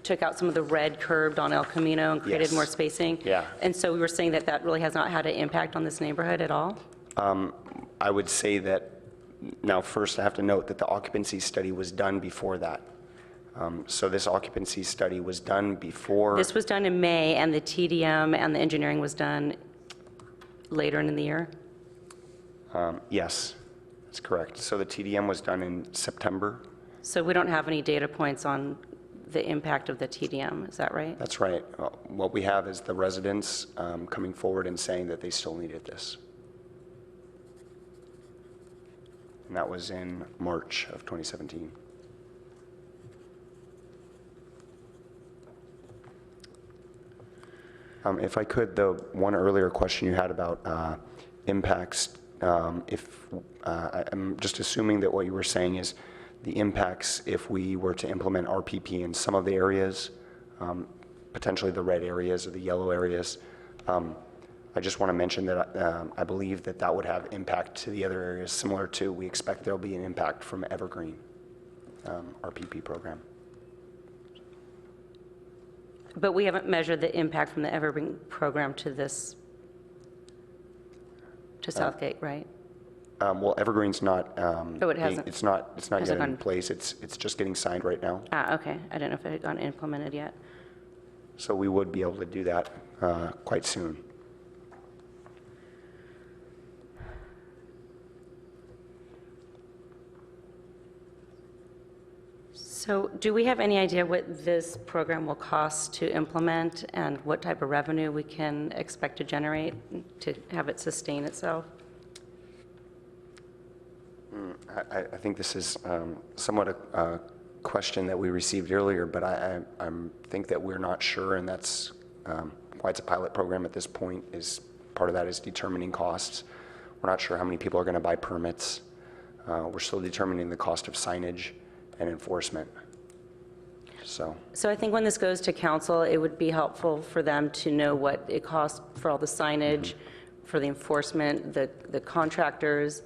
[SPEAKER 10] took out some of the red curbed on El Camino and created
[SPEAKER 6] Yes.
[SPEAKER 10] more spacing?
[SPEAKER 6] Yeah.
[SPEAKER 10] And so we were saying that that really has not had an impact on this neighborhood at all?
[SPEAKER 6] I would say that, now first I have to note that the occupancy study was done before that. So this occupancy study was done before.
[SPEAKER 10] This was done in May, and the TDM and the engineering was done later in the year?
[SPEAKER 6] Yes, that's correct. So the TDM was done in September.
[SPEAKER 10] So we don't have any data points on the impact of the TDM, is that right?
[SPEAKER 6] That's right. What we have is the residents coming forward and saying that they still needed this. And that was in March of 2017. If I could, the one earlier question you had about impacts, I'm just assuming that what you were saying is the impacts if we were to implement RPP in some of the areas, potentially the red areas or the yellow areas. I just want to mention that I believe that that would have impact to the other areas, similar to we expect there'll be an impact from Evergreen RPP program.
[SPEAKER 10] But we haven't measured the impact from the Evergreen program to this, to Southgate, right?
[SPEAKER 6] Well, Evergreen's not.
[SPEAKER 10] Oh, it hasn't-
[SPEAKER 6] It's not
[SPEAKER 10] hasn't
[SPEAKER 6] yet in
[SPEAKER 10] gone-
[SPEAKER 6] place. It's just getting signed right now.
[SPEAKER 10] Ah, okay. I didn't know if it had gotten implemented yet.
[SPEAKER 6] So we would be able to do that quite soon.
[SPEAKER 10] So do we have any idea what this program will cost to implement and what type of revenue we can expect to generate to have it sustain itself?
[SPEAKER 6] I think this is somewhat a question that we received earlier, but I think that we're not sure, and that's why it's a pilot program at this point. Is part of that is determining costs. We're not sure how many people are going to buy permits. We're still determining the cost of signage and enforcement. So
[SPEAKER 10] I think when this goes to council, it would be helpful for them to know what it costs for all the signage, for the enforcement, the contractors,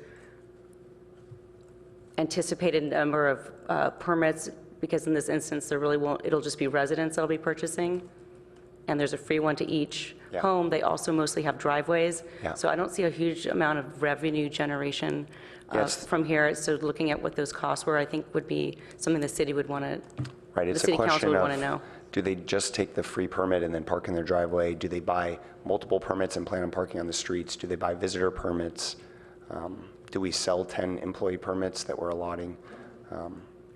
[SPEAKER 10] anticipated number of permits, because in this instance, there really won't, it'll just be residents that'll be purchasing, and there's a free one to each
[SPEAKER 6] Yeah.
[SPEAKER 10] home. They also mostly have driveways.
[SPEAKER 6] Yeah.
[SPEAKER 10] So I don't see a huge amount of revenue generation
[SPEAKER 6] Yes.
[SPEAKER 10] from here. So looking at what those costs were, I think would be something the city would want to,
[SPEAKER 6] right,
[SPEAKER 10] the
[SPEAKER 6] it's a
[SPEAKER 10] city council
[SPEAKER 6] question
[SPEAKER 10] would
[SPEAKER 6] of,
[SPEAKER 10] want to know.
[SPEAKER 6] do they just take the free permit and then park in their driveway? Do they buy multiple permits and plan on parking on the streets? Do they buy visitor permits? Do we sell 10 employee permits that we're allotting?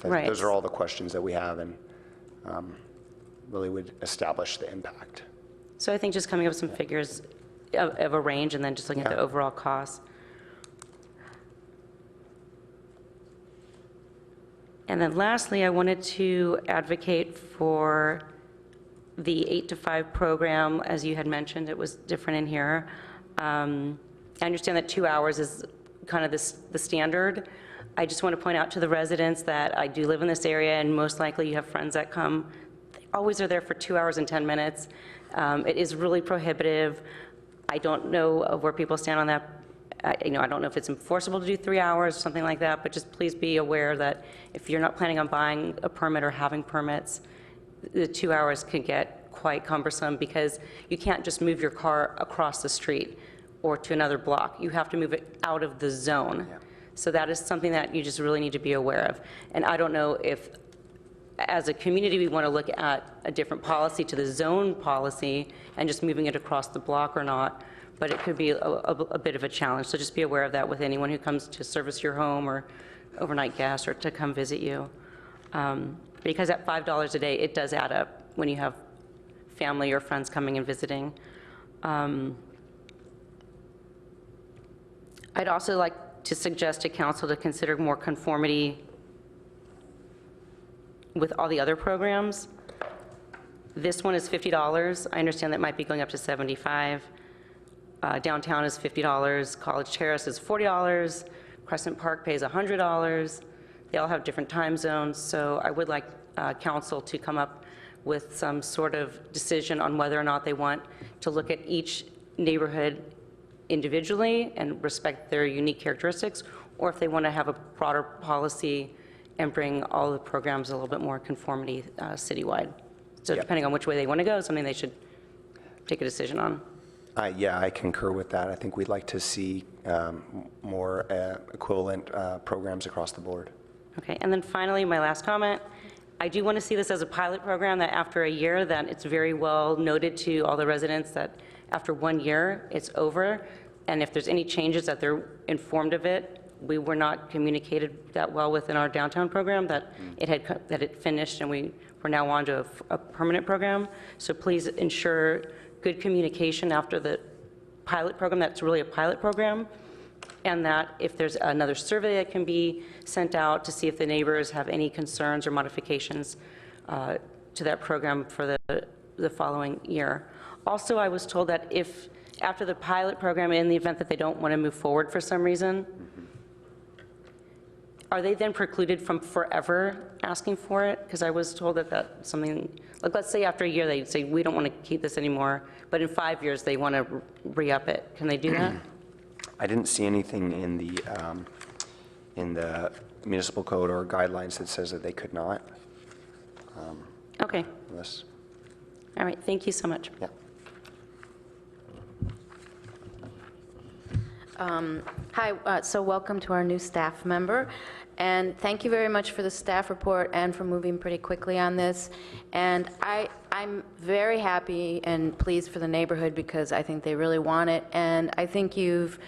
[SPEAKER 10] Right.
[SPEAKER 6] Those are all the questions that we have, and really would establish the impact.
[SPEAKER 10] So I think just coming up with some figures of a range and then just looking at the
[SPEAKER 6] Yeah.
[SPEAKER 10] overall cost. And then lastly, I wanted to advocate for the 8 to 5 program. As you had mentioned, it was different in here. I understand that 2 hours is kind of the standard. I just want to point out to the residents that I do live in this area, and most likely you have friends that come. They always are there for 2 hours and 10 minutes. It is really prohibitive. I don't know where people stand on that. I don't know if it's enforceable to do 3 hours or something like that, but just please be aware that if you're not planning on buying a permit or having permits, the 2 hours can get quite cumbersome because you can't just move your car across the street or to another block. You have to move it out of the zone.
[SPEAKER 6] Yeah.
[SPEAKER 10] So that is something that you just really need to be aware of. And I don't know if, as a community, we want to look at a different policy to the zone policy and just moving it across the block or not, but it could be a bit of a challenge. So just be aware of that with anyone who comes to service your home or overnight guests or to come visit you. Because at $5 a day, it does add up when you have family or friends coming and visiting. I'd also like to suggest to council to consider more conformity with all the other programs. This one is $50. I understand that might be going up to $75. Downtown is $50. College Terrace is $40. Crescent Park pays $100. They all have different time zones, so I would like council to come up with some sort of decision on whether or not they want to look at each neighborhood individually and respect their unique characteristics, or if they want to have a broader policy and bring all the programs a little bit more conformity citywide. So depending on which way they want to go, something they should take a decision on.
[SPEAKER 6] Yeah, I concur with that. I think we'd like to see more equivalent programs across the board.
[SPEAKER 10] Okay, and then finally, my last comment, I do want to see this as a pilot program that after a year, that it's very well noted to all the residents that after 1 year, it's over. And if there's any changes that they're informed of it. We were not communicated that well within our downtown program that it finished and we're now on to a permanent program. So please ensure good communication after the pilot program, that's really a pilot program, and that if there's another survey that can be sent out to see if the neighbors have any concerns or modifications to that program for the following year. Also, I was told that if after the pilot program, in the event that they don't want to move forward for some reason, are they then precluded from forever asking for it? Because I was told that that's something, like let's say after a year they say, we don't want to keep this anymore, but in 5 years they want to re-up it. Can they do that?
[SPEAKER 6] I didn't see anything in the municipal code or guidelines that says that they could not.
[SPEAKER 10] Okay.
[SPEAKER 6] Unless,
[SPEAKER 10] All right. Thank you so much.
[SPEAKER 6] yeah.
[SPEAKER 11] Hi, so welcome to our new staff member, and thank you very much for the staff report and for moving pretty quickly on this. And I'm very happy and pleased for the neighborhood because I think they really want it, and I think you've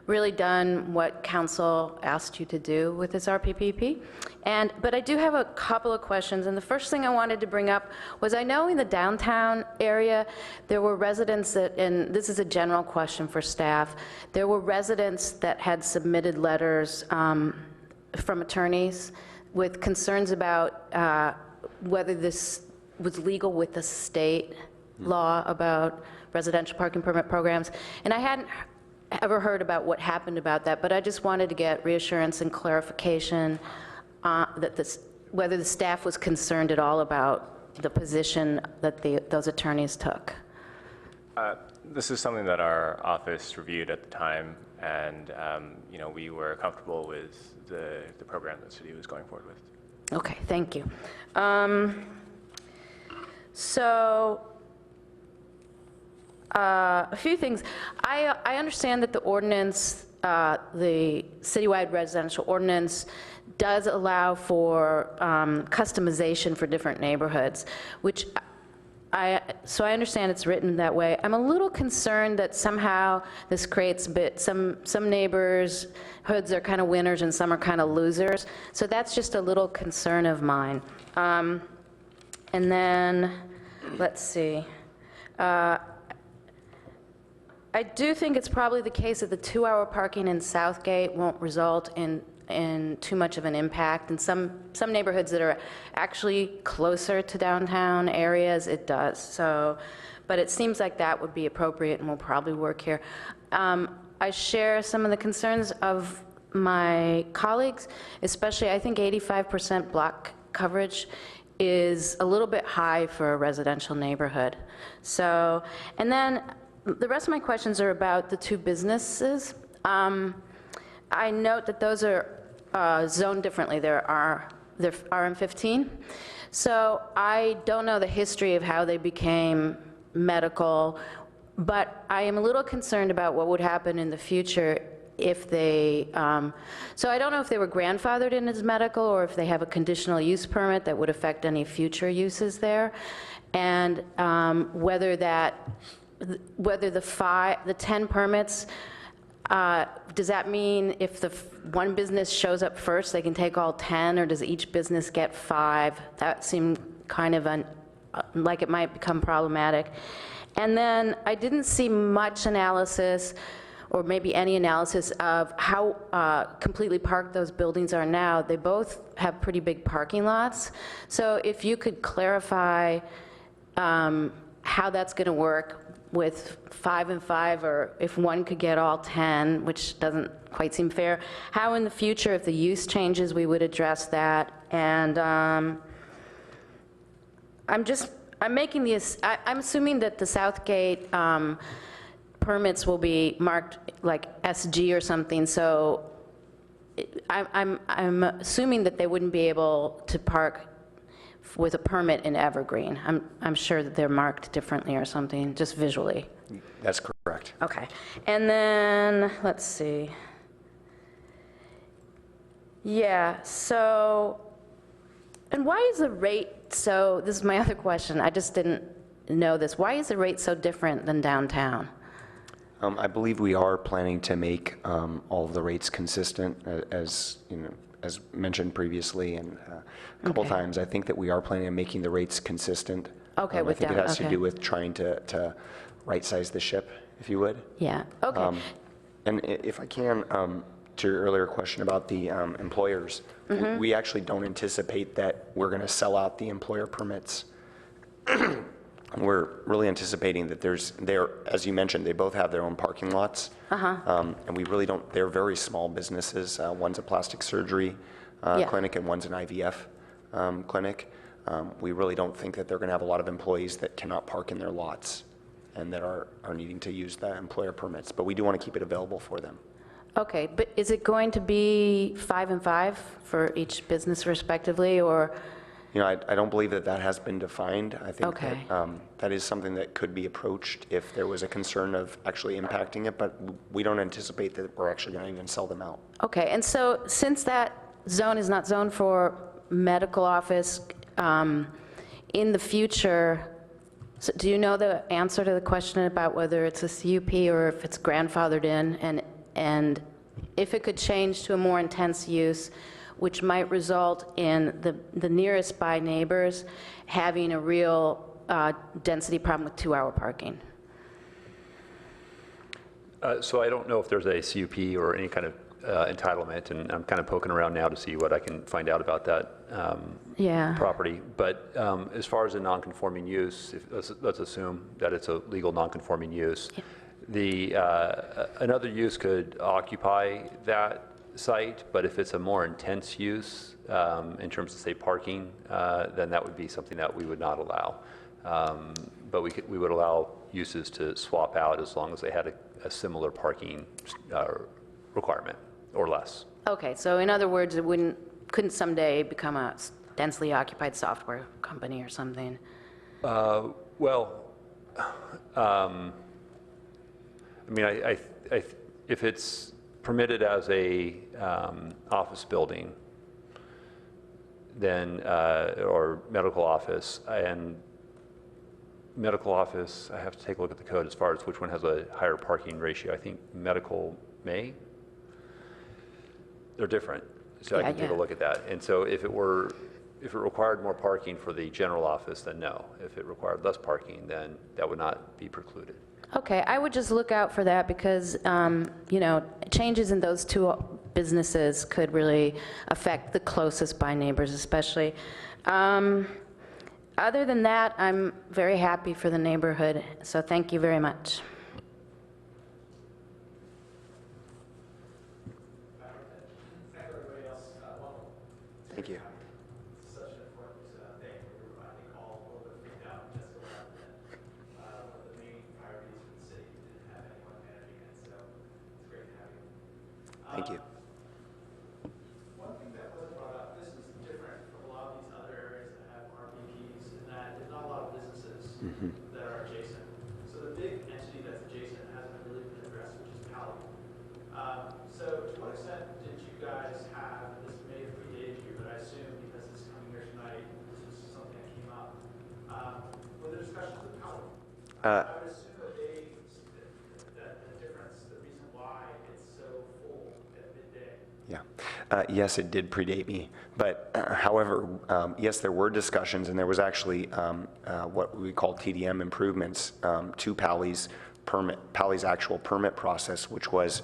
[SPEAKER 11] really done what council asked you to do with this RPPP. But I do have a couple of questions, and the first thing I wanted to bring up was I know in the downtown area, there were residents that, and this is a general question for staff, there were residents that had submitted letters from attorneys with concerns about whether this was legal with the state law about residential parking permit programs. And I hadn't ever heard about what happened about that, but I just wanted to get reassurance and clarification that whether the staff was concerned at all about the position that those attorneys took.
[SPEAKER 12] This is something that our office reviewed at the time, and we were comfortable with the program that the city was going forward with.
[SPEAKER 11] Okay, thank you. So a few things. I understand that the ordinance, the citywide residential ordinance, does allow for customization for different neighborhoods, which so I understand it's written that way. I'm a little concerned that somehow this creates a bit, some neighbors' hoods are kind of winners and some are kind of losers. So that's just a little concern of mine. And then, let's see. I do think it's probably the case that the 2-hour parking in Southgate won't result in too much of an impact. In some neighborhoods that are actually closer to downtown areas, it does. So, but it seems like that would be appropriate and will probably work here. I share some of the concerns of my colleagues, especially I think 85% block coverage is a little bit high for a residential neighborhood. So, and then the rest of my questions are about the two businesses. I note that those are zoned differently. They're RM15. So I don't know the history of how they became medical, but I am a little concerned about what would happen in the future if they, so I don't know if they were grandfathered in as medical or if they have a conditional use permit that would affect any future uses there, and whether the 10 permits, does that mean if the one business shows up first, they can take all 10, or does each business get 5? That seemed kind of like it might become problematic. And then I didn't see much analysis, or maybe any analysis, of how completely parked those buildings are now. They both have pretty big parking lots. So if you could clarify how that's going to work with 5 and 5, or if one could get all 10, which doesn't quite seem fair. How in the future, if the use changes, we would address that. And I'm assuming that the Southgate permits will be marked like SG or something, so I'm assuming that they wouldn't be able to park with a permit in Evergreen. I'm sure that they're marked differently or something, just visually.
[SPEAKER 6] That's correct.
[SPEAKER 11] Okay. And then, let's see. Yeah, so, and why is the rate so, this is my other question, I just didn't know this. Why is the rate so different than downtown?
[SPEAKER 6] I believe we are planning to make all of the rates consistent, as mentioned previously, and a couple times. I think that we are planning on making the rates consistent.
[SPEAKER 11] Okay,
[SPEAKER 6] I think it has to do with trying to right-size the ship, if you would.
[SPEAKER 11] Yeah. Okay.
[SPEAKER 6] And if I can, to your earlier question about the employers, we actually don't anticipate that we're going to sell out the employer permits. We're really anticipating that as you mentioned, they both have their own parking lots. And we really don't, they're very small businesses. One's a plastic surgery clinic and one's an IVF clinic. We really don't think that they're going to have a lot of employees that cannot park in their lots and that are needing to use the employer permits. But we do want to keep it available for them.
[SPEAKER 11] Okay, but is it going to be 5 and 5 for each business respectively, or?
[SPEAKER 6] I don't believe that has been defined. I think that is something that could be approached if there was a concern of actually impacting it, but we don't anticipate that we're actually going to even sell them out.
[SPEAKER 11] Okay, and so since that zone is not zoned for medical office, in the future, so do you know the answer to the question about whether it's a CUP or if it's grandfathered in, and if it could change to a more intense use, which might result in the nearest by neighbors having a real density problem with 2-hour parking?
[SPEAKER 5] So I don't know if there's a CUP or any kind of entitlement, and I'm kind of poking around now to see what I can find out about that property. But as far as a non-conforming use, let's assume that it's a legal non-conforming use. Another use could occupy that site, but if it's a more intense use in terms of, say, parking, then that would be something that we would not allow. But we would allow uses to swap out as long as they had a similar parking requirement or less.
[SPEAKER 11] Okay, so in other words, it couldn't someday become a densely occupied software company or something?
[SPEAKER 5] If it's permitted as a office building, then, or medical office, and medical office, I have to take a look at the code as far as which one has a higher parking ratio. I think medical may. They're different, so I can take a look at that. And so if it required more parking for the general office, then no. If it required less parking, then that would not be precluded.
[SPEAKER 11] Okay, I would just look out for that because, changes in those two businesses could really affect the closest by neighbors especially. Other than that, I'm very happy for the neighborhood, so thank you very much.
[SPEAKER 6] Thank you.
[SPEAKER 13] Such an important thing.
[SPEAKER 6] Thank you.
[SPEAKER 3] One thing that was brought up, this is different from a lot of these other areas that have RPPs, in that there's not a lot of businesses that are adjacent. So the big entity that's adjacent hasn't really been addressed, which is Palo. So to what extent did you guys have, this may have predated you, but I assume because it's coming here tonight, this was something that came up, were there discussions with Palo? I would assume that the difference, the reason why it's so full at midday.
[SPEAKER 6] Yeah. Yes, it did predate me. But however, yes, there were discussions, and there was actually what we call TDM improvements to Pally's actual permit process, which was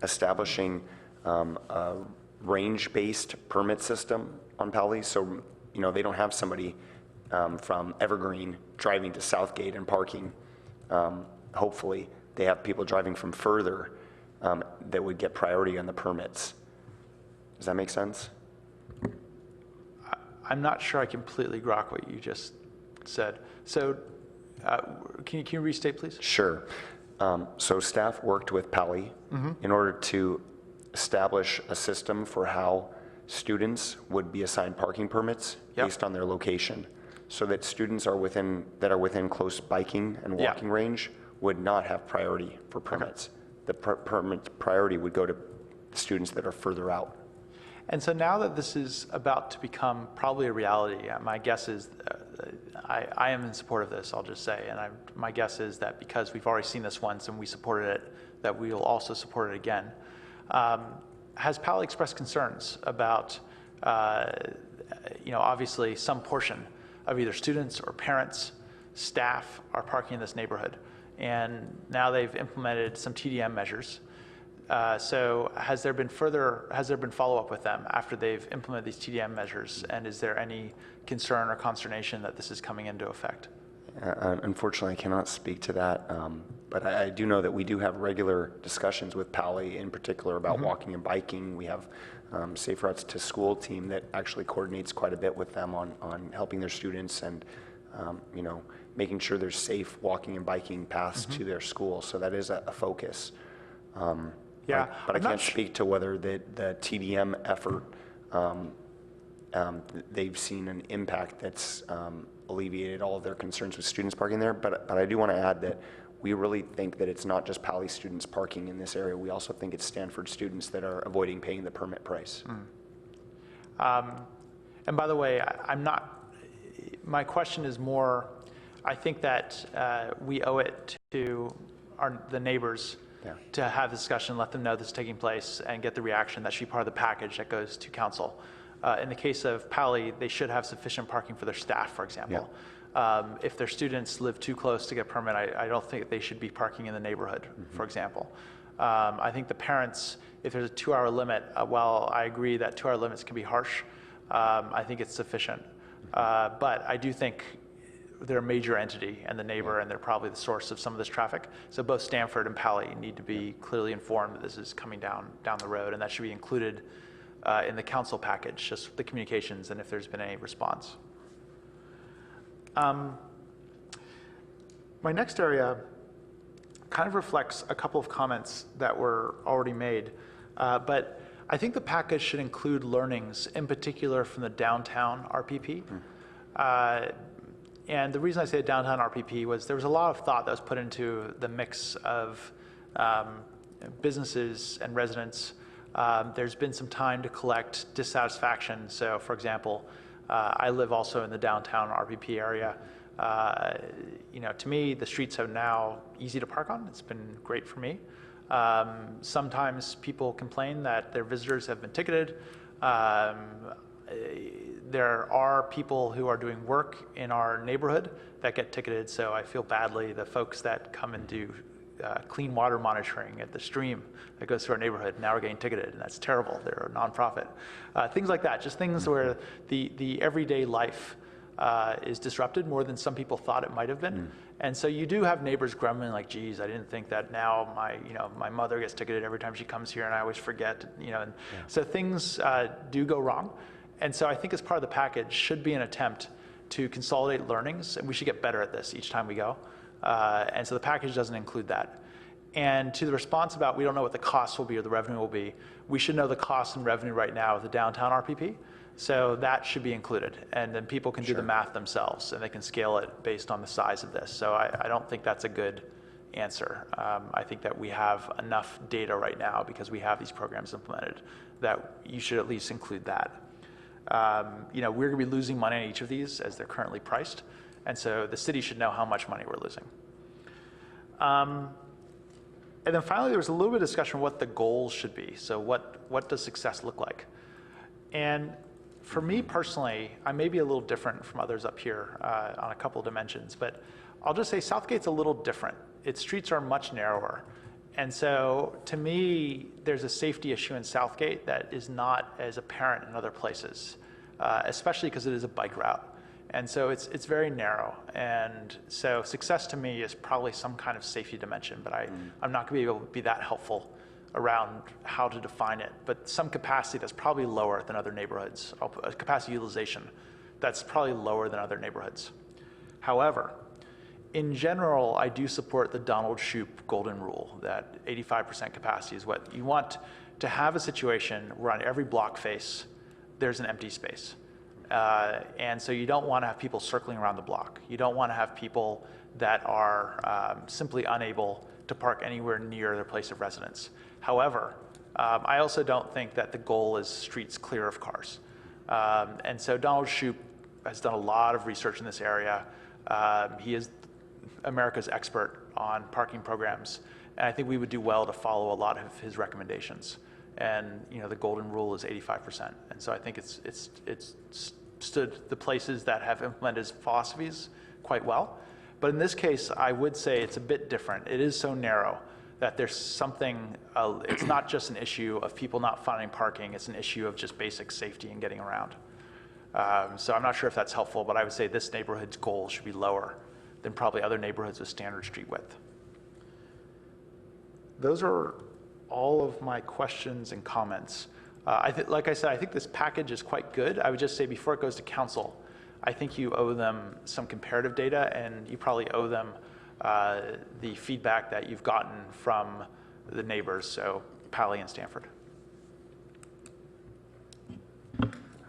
[SPEAKER 6] establishing a range-based permit system on Pally. So, they don't have somebody from Evergreen driving to Southgate and parking. Hopefully, they have people driving from further that would get priority on the permits. Does that make sense?
[SPEAKER 3] I'm not sure I completely grok what you just said. So can you restate, please?
[SPEAKER 6] Sure. So staff worked with Pally in order to establish a system for how students would be assigned parking permits based on their location, so that students that are within close biking and walking range would not have priority for permits. The permit priority would go to students that are further out.
[SPEAKER 3] And so now that this is about to become probably a reality, my guess is, I am in support of this, I'll just say, and my guess is that because we've already seen this once and we supported it, that we will also support it again. Has Palo expressed concerns about, obviously some portion of either students or parents, staff are parking in this neighborhood, and now they've implemented some TDM measures. So has there been follow-up with them after they've implemented these TDM measures, and is there any concern or consternation that this is coming into effect?
[SPEAKER 6] Unfortunately, I cannot speak to that, but I do know that we do have regular discussions with Pally, in particular about walking and biking. We have Safe Routes to School team that actually coordinates quite a bit with them on helping their students and making sure there's safe walking and biking paths to their school. So that is a focus. But I can't speak to whether the TDM effort, they've seen an impact that's alleviated all of their concerns with students parking there. But I do want to add that we really think that it's not just Pally students parking in this area. We also think it's Stanford students that are avoiding paying the permit price.
[SPEAKER 3] And by the way, my question is more, I think that we owe it to the neighbors to have the discussion, let them know this is taking place, and get the reaction. That should be part of the package that goes to council. In the case of Pally, they should have sufficient parking for their staff, for example. If their students live too close to get a permit, I don't think they should be parking in the neighborhood, for example. I think the parents, if there's a 2-hour limit, while I agree that 2-hour limits can be harsh, I think it's sufficient. But I do think they're a major entity and the neighbor, and they're probably the source of some of this traffic. So both Stanford and Pally need to be clearly informed that this is coming down the road, and that should be included in the council package, just the communications and if there's been any response. My next area kind of reflects a couple of comments that were already made, but I think the package should include learnings, in particular from the downtown RPP. And the reason I say downtown RPP was there was a lot of thought that was put into the mix of businesses and residents. There's been some time to collect dissatisfaction. So for example, I live also in the downtown RPP area. To me, the streets are now easy to park on. It's been great for me. Sometimes people complain that their visitors have been ticketed. There are people who are doing work in our neighborhood that get ticketed, so I feel badly. The folks that come and do clean water monitoring at the stream that goes through our neighborhood now are getting ticketed, and that's terrible. They're a nonprofit. Things like that, just things where the everyday life is disrupted more than some people thought it might have been. And so you do have neighbors grumbling like, geez, I didn't think that now my mother gets ticketed every time she comes here and I always forget, and so things do go wrong. And so I think as part of the package should be an attempt to consolidate learnings, and we should get better at this each time we go. And so the package doesn't include that. And to the response about we don't know what the cost will be or the revenue will be, we should know the cost and revenue right now of the downtown RPP. So that should be included. And then people can do the math themselves and they can scale it based on the size of this. So I don't think that's a good answer. I think that we have enough data right now because we have these programs implemented that you should at least include that. You know, we're going to be losing money on each of these as they're currently priced. And so the city should know how much money we're losing. And then finally, there was a little bit of discussion on what the goals should be. So what does success look like? And for me personally, I may be a little different from others up here on a couple of dimensions, but I'll just say Southgate's a little different. Its streets are much narrower. And so to me, there's a safety issue in Southgate that is not as apparent in other places, especially because it is a bike route. And so it's very narrow. And so success to me is probably some kind of safety dimension, but I'm not going to be able to be that helpful around how to define it. But some capacity that's probably lower than other neighborhoods, capacity utilization that's probably lower than other neighborhoods. However, in general, I do support the Donald Shoup golden rule that 85% capacity is what you want to have a situation where on every block face, there's an empty space. And so you don't want to have people circling around the block. You don't want to have people that are simply unable to park anywhere near their place of residence. However, I also don't think that the goal is streets clear of cars. And so Donald Shoup has done a lot of research in this area. He is America's expert on parking programs. And I think we would do well to follow a lot of his recommendations. And you know, the golden rule is 85%. And so I think it's stood the places that have implemented his philosophies quite well. But in this case, I would say it's a bit different. It is so narrow that there's something, it's not just an issue of people not finding parking, it's an issue of just basic safety and getting around. So I'm not sure if that's helpful, but I would say this neighborhood's goal should be lower than probably other neighborhoods with standard street width. Those are all of my questions and comments. Like I said, I think this package is quite good. I would just say before it goes to council, I think you owe them some comparative data, and you probably owe them the feedback that you've gotten from the neighbors, so Palo and Stanford.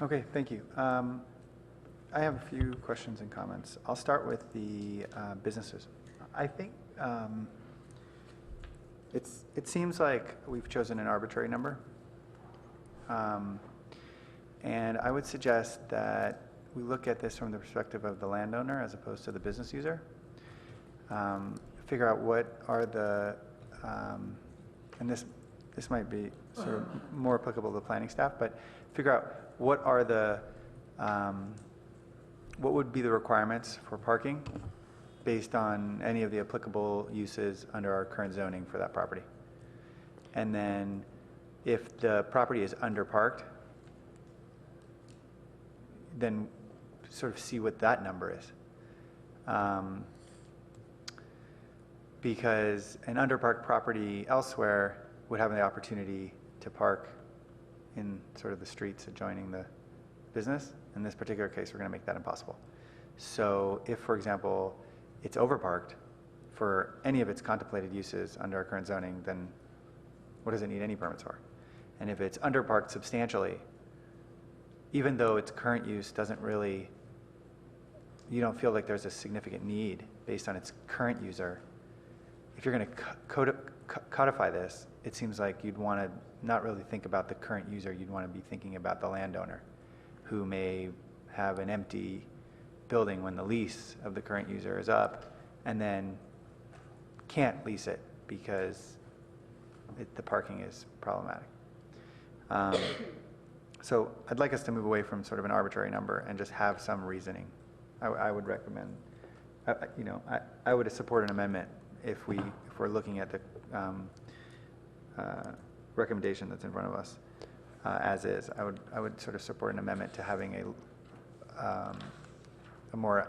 [SPEAKER 1] Okay, thank you. I have a few questions and comments. I'll start with the businesses. I think it seems like we've chosen an arbitrary number. And I would suggest that we look at this from the perspective of the landowner as opposed to the business user. Figure out what are the, and this might be sort of more applicable to the planning staff, but figure out what are the, what would be the requirements for parking based on any of the applicable uses under our current zoning for that property. And then if the property is underparked, then sort of see what that number is. Because an underparked property elsewhere would have the opportunity to park in sort of the streets adjoining the business. In this particular case, we're going to make that impossible. So if, for example, it's overparked for any of its contemplated uses under our current zoning, then what does it need any permits for? And if it's underparked substantially, even though its current use doesn't really, you don't feel like there's a significant need based on its current user, if you're going to codify this, it seems like you'd want to not really think about the current user, you'd want to be thinking about the landowner who may have an empty building when the lease of the current user is up and then can't lease it because the parking is problematic. So I'd like us to move away from sort of an arbitrary number and just have some reasoning. I would recommend, I would support an amendment if we're looking at the recommendation that's in front of us as is. I would sort of support an amendment to having a more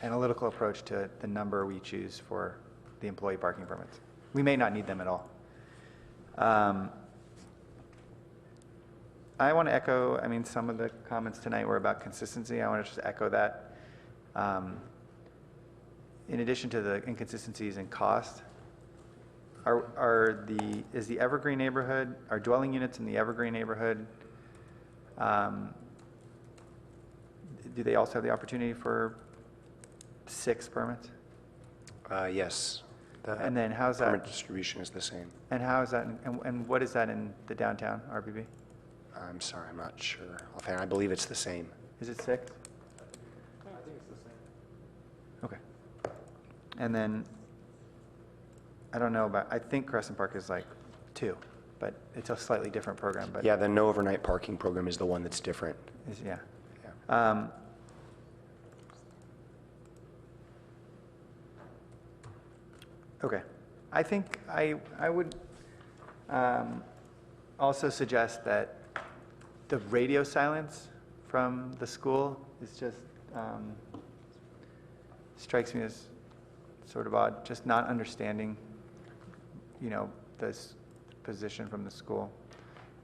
[SPEAKER 1] analytical approach to the number we choose for the employee parking permits. We may not need them at all. I want to echo, some of the comments tonight were about consistency. I want to just echo that. In addition to the inconsistencies in cost, is the Evergreen neighborhood, are dwelling units in the Evergreen neighborhood, do they also have the opportunity for 6 permits?
[SPEAKER 6] Yes. The
[SPEAKER 1] And then how's that?
[SPEAKER 6] permit distribution is the same.
[SPEAKER 1] And how is that, and what is that in the downtown RPP?
[SPEAKER 6] I'm sorry, I'm not sure. Offhand, I believe it's the same.
[SPEAKER 1] Is it 6? Okay. And then, I don't know about, I think Crescent Park is like 2, but it's a slightly different program, but.
[SPEAKER 6] Yeah, the no overnight parking program is the one that's different.
[SPEAKER 1] Yeah.
[SPEAKER 6] Yeah.
[SPEAKER 1] Okay. I think I would also suggest that the radio silence from the school is just, strikes me as sort of odd, just not understanding, this position from the school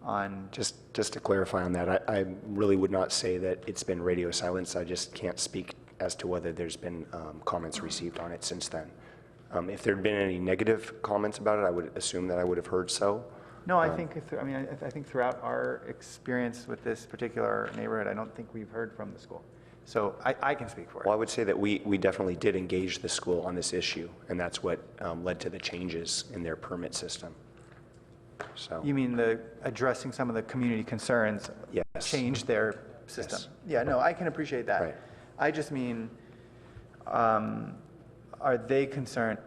[SPEAKER 1] on.
[SPEAKER 6] Just to clarify on that, I really would not say that it's been radio silence. I just can't speak as to whether there's been comments received on it since then. If there'd been any negative comments about it, I would assume that I would have heard so.
[SPEAKER 1] No, I think, I think throughout our experience with this particular neighborhood, I don't think we've heard from the school. So I can speak for it.
[SPEAKER 6] Well, I would say that we definitely did engage the school on this issue, and that's what led to the changes in their permit system. So,
[SPEAKER 1] You mean addressing some of the community concerns?
[SPEAKER 6] Yes.
[SPEAKER 1] Changed their system?
[SPEAKER 6] Yes.
[SPEAKER 1] Yeah, no, I can appreciate that.
[SPEAKER 6] Right.
[SPEAKER 1] I just mean, are they concerned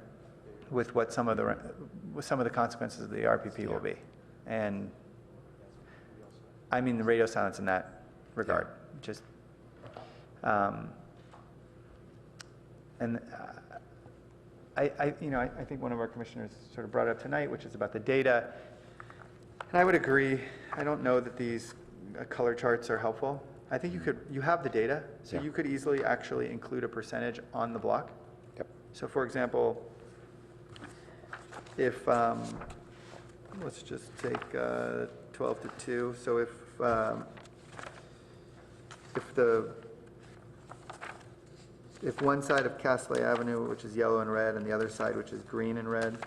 [SPEAKER 1] with what some of the consequences of the RPP will be? And I mean the radio silence in that regard, just, and I think one of our commissioners sort of brought it up tonight, which is about the data. And I would agree. I don't know that these color charts are helpful. I think you have the data, so
[SPEAKER 6] Yeah.
[SPEAKER 1] you could easily actually include a percentage on the block.
[SPEAKER 6] Yep.
[SPEAKER 1] So for example, if, let's just take 12 to 2. So if one side of Castley Avenue, which is yellow and red, and the other side, which is green and red,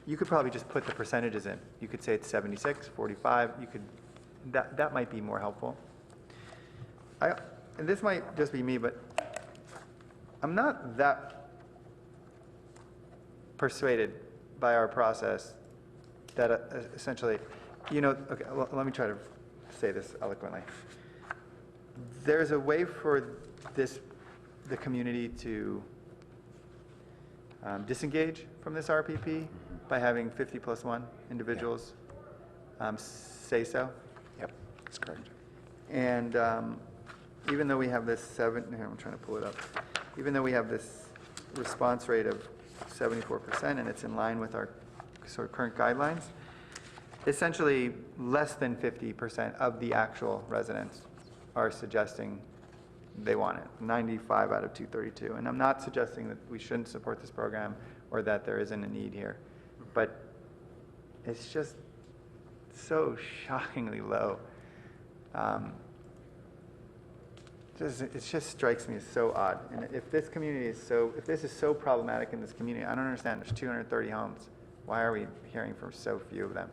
[SPEAKER 1] you could probably just put the percentages in. You could say it's 76, 45. That might be more helpful. And this might just be me, but I'm not that persuaded by our process that essentially, okay, well, let me try to say this eloquently. There's a way for the community to disengage from this RPP by having 50+1 individuals say so.
[SPEAKER 6] Yep, that's correct.
[SPEAKER 1] And even though we have this I'm trying to pull it up. Even though we have this response rate of 74%, and it's in line with our sort of current guidelines, essentially less than 50% of the actual residents are suggesting they want it, 95 out of 232. And I'm not suggesting that we shouldn't support this program or that there isn't a need here, but it's just so shockingly low. It just strikes me as so odd. And if this is so problematic in this community, I don't understand. There's 230 homes. Why are we hearing from so few of them?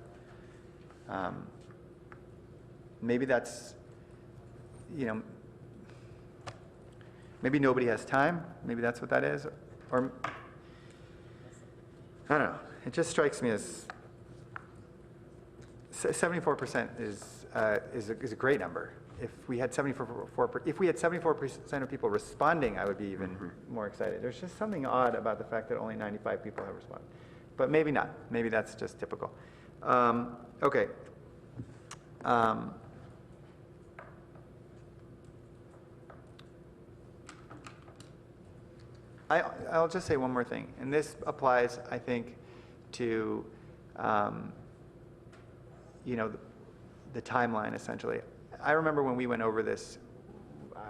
[SPEAKER 1] Maybe that's, maybe nobody has time. Maybe that's what that is. Or, I don't know. It just strikes me as 74% is a great number. If we had 74% of people responding, I would be even more excited. There's just something odd about the fact that only 95 people have responded. But maybe not. Maybe that's just typical. Okay. I'll just say one more thing, and this applies, I think, to the timeline, essentially. I remember when we went over this,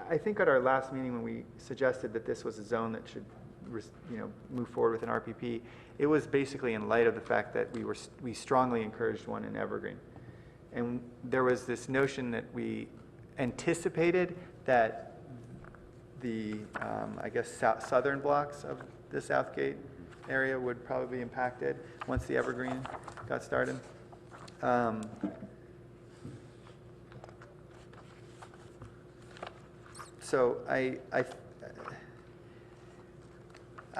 [SPEAKER 1] I think at our last meeting when we suggested that this was a zone that should move forward with an RPP, it was basically in light of the fact that we strongly encouraged one in Evergreen. And there was this notion that we anticipated that the, I guess, southern blocks of the Southgate area would probably be impacted once the Evergreen got started. So I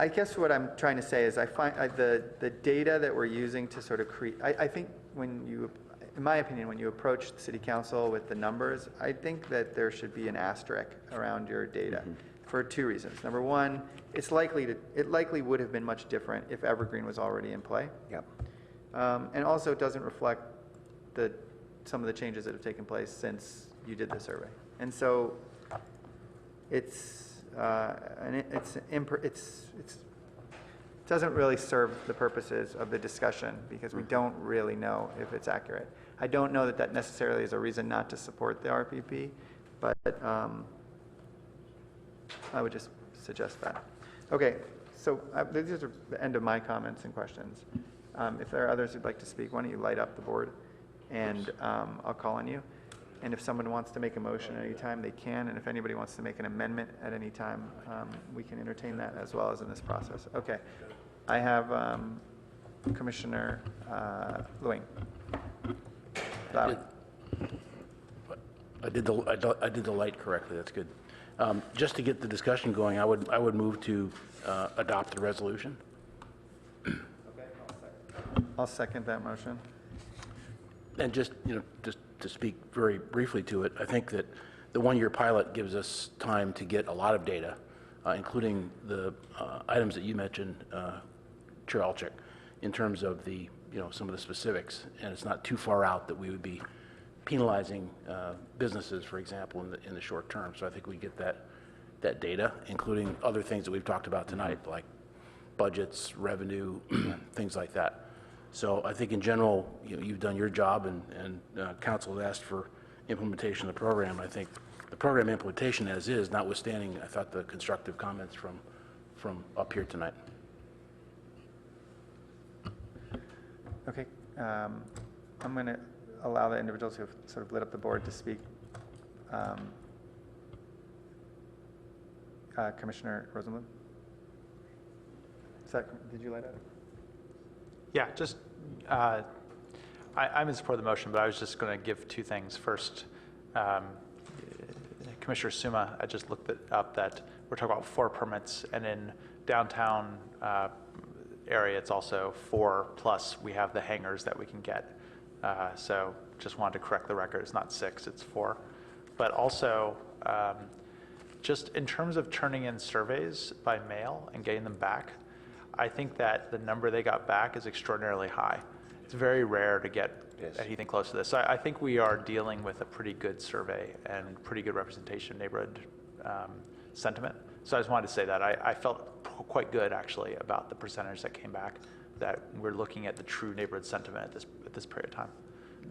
[SPEAKER 1] guess what I'm trying to say is I find the data that we're using to sort of create, I think when you, in my opinion, when you approach the city council with the numbers, I think that there should be an asterisk around your data for two reasons. Number one, it likely would have been much different if Evergreen was already in play.
[SPEAKER 6] Yep.
[SPEAKER 1] And also it doesn't reflect some of the changes that have taken place since you did the survey. And so it doesn't really serve the purposes of the discussion because we don't really know if it's accurate. I don't know that that necessarily is a reason not to support the RPP, but I would just suggest that. Okay, so these are the end of my comments and questions. If there are others who'd like to speak, why don't you light up the board and I'll call on you. And if someone wants to make a motion at any time, they can. And if anybody wants to make an amendment at any time, we can entertain that as well as in this process. Okay. I have Commissioner Lewing.
[SPEAKER 8] I did the light correctly. That's good. Just to get the discussion going, I would move to adopt the resolution.
[SPEAKER 1] Okay, I'll second that motion.
[SPEAKER 8] And just to speak very briefly to it, I think that the one-year pilot gives us time to get a lot of data, including the items that you mentioned, Chair Alchik, in terms of the, some of the specifics. And it's not too far out that we would be penalizing businesses, for example, in the short term. So I think we get that data, including other things that we've talked about tonight, like budgets, revenue, things like that. So I think in general, you've done your job, and council has asked for implementation of the program. I think the program implementation as is, notwithstanding, I thought the constructive comments from up here tonight.
[SPEAKER 1] Okay, I'm going to allow the individuals who have sort of lit up the board to speak. Commissioner Rosenblum? Did you light up?
[SPEAKER 3] Yeah, just, I'm in support of the motion, but I was just going to give two things. First, Commissioner Suma, I just looked it up that we're talking about 4 permits, and in downtown area, it's also 4, plus we have the hangars that we can get. So just wanted to correct the record. It's not 6, it's 4. But also, just in terms of turning in surveys by mail and getting them back, I think that the number they got back is extraordinarily high. It's very rare to get anything close to this. So I think we are dealing with a pretty good survey and pretty good representation of neighborhood sentiment. So I just wanted to say that. I felt quite good, actually, about the percentage that came back, that we're looking at the true neighborhood sentiment at this period of time.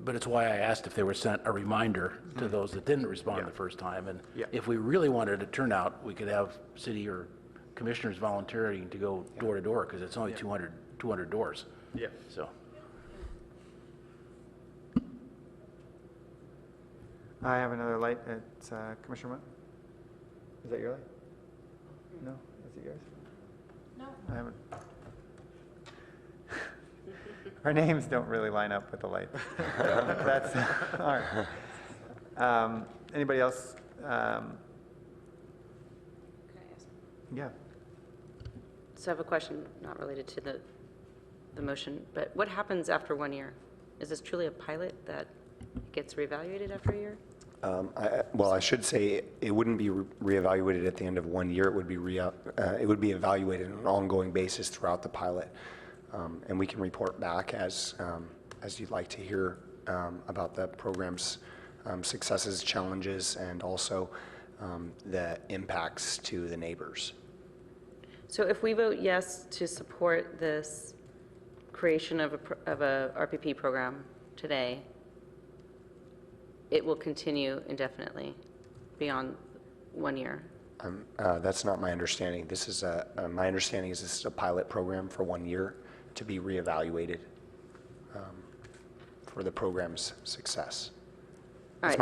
[SPEAKER 8] But it's why I asked if they were sent a reminder to those that didn't respond the first time. And if we really wanted a turnout, we could have city or commissioners volunteering to go door to door, because it's only 200 doors.
[SPEAKER 3] Yeah.
[SPEAKER 8] So.
[SPEAKER 1] I have another light. It's Commissioner Munt. Is that your light? No? Is it yours? No. I haven't. Our names don't really line up with the light. That's all right. Anybody else? Yeah.
[SPEAKER 10] So I have a question not related to the motion, but what happens after 1 year? Is this truly a pilot that gets reevaluated after a year?
[SPEAKER 6] Well, I should say it wouldn't be reevaluated at the end of 1 year. It would be evaluated on an ongoing basis throughout the pilot, and we can report back as you'd like to hear about the program's successes, challenges, and also the impacts to the neighbors.
[SPEAKER 10] So if we vote yes to support this creation of a RPP program today, it will continue indefinitely beyond 1 year?
[SPEAKER 6] That's not my understanding. This is my understanding is this is a pilot program for 1 year to be reevaluated for the program's success.
[SPEAKER 10] All right.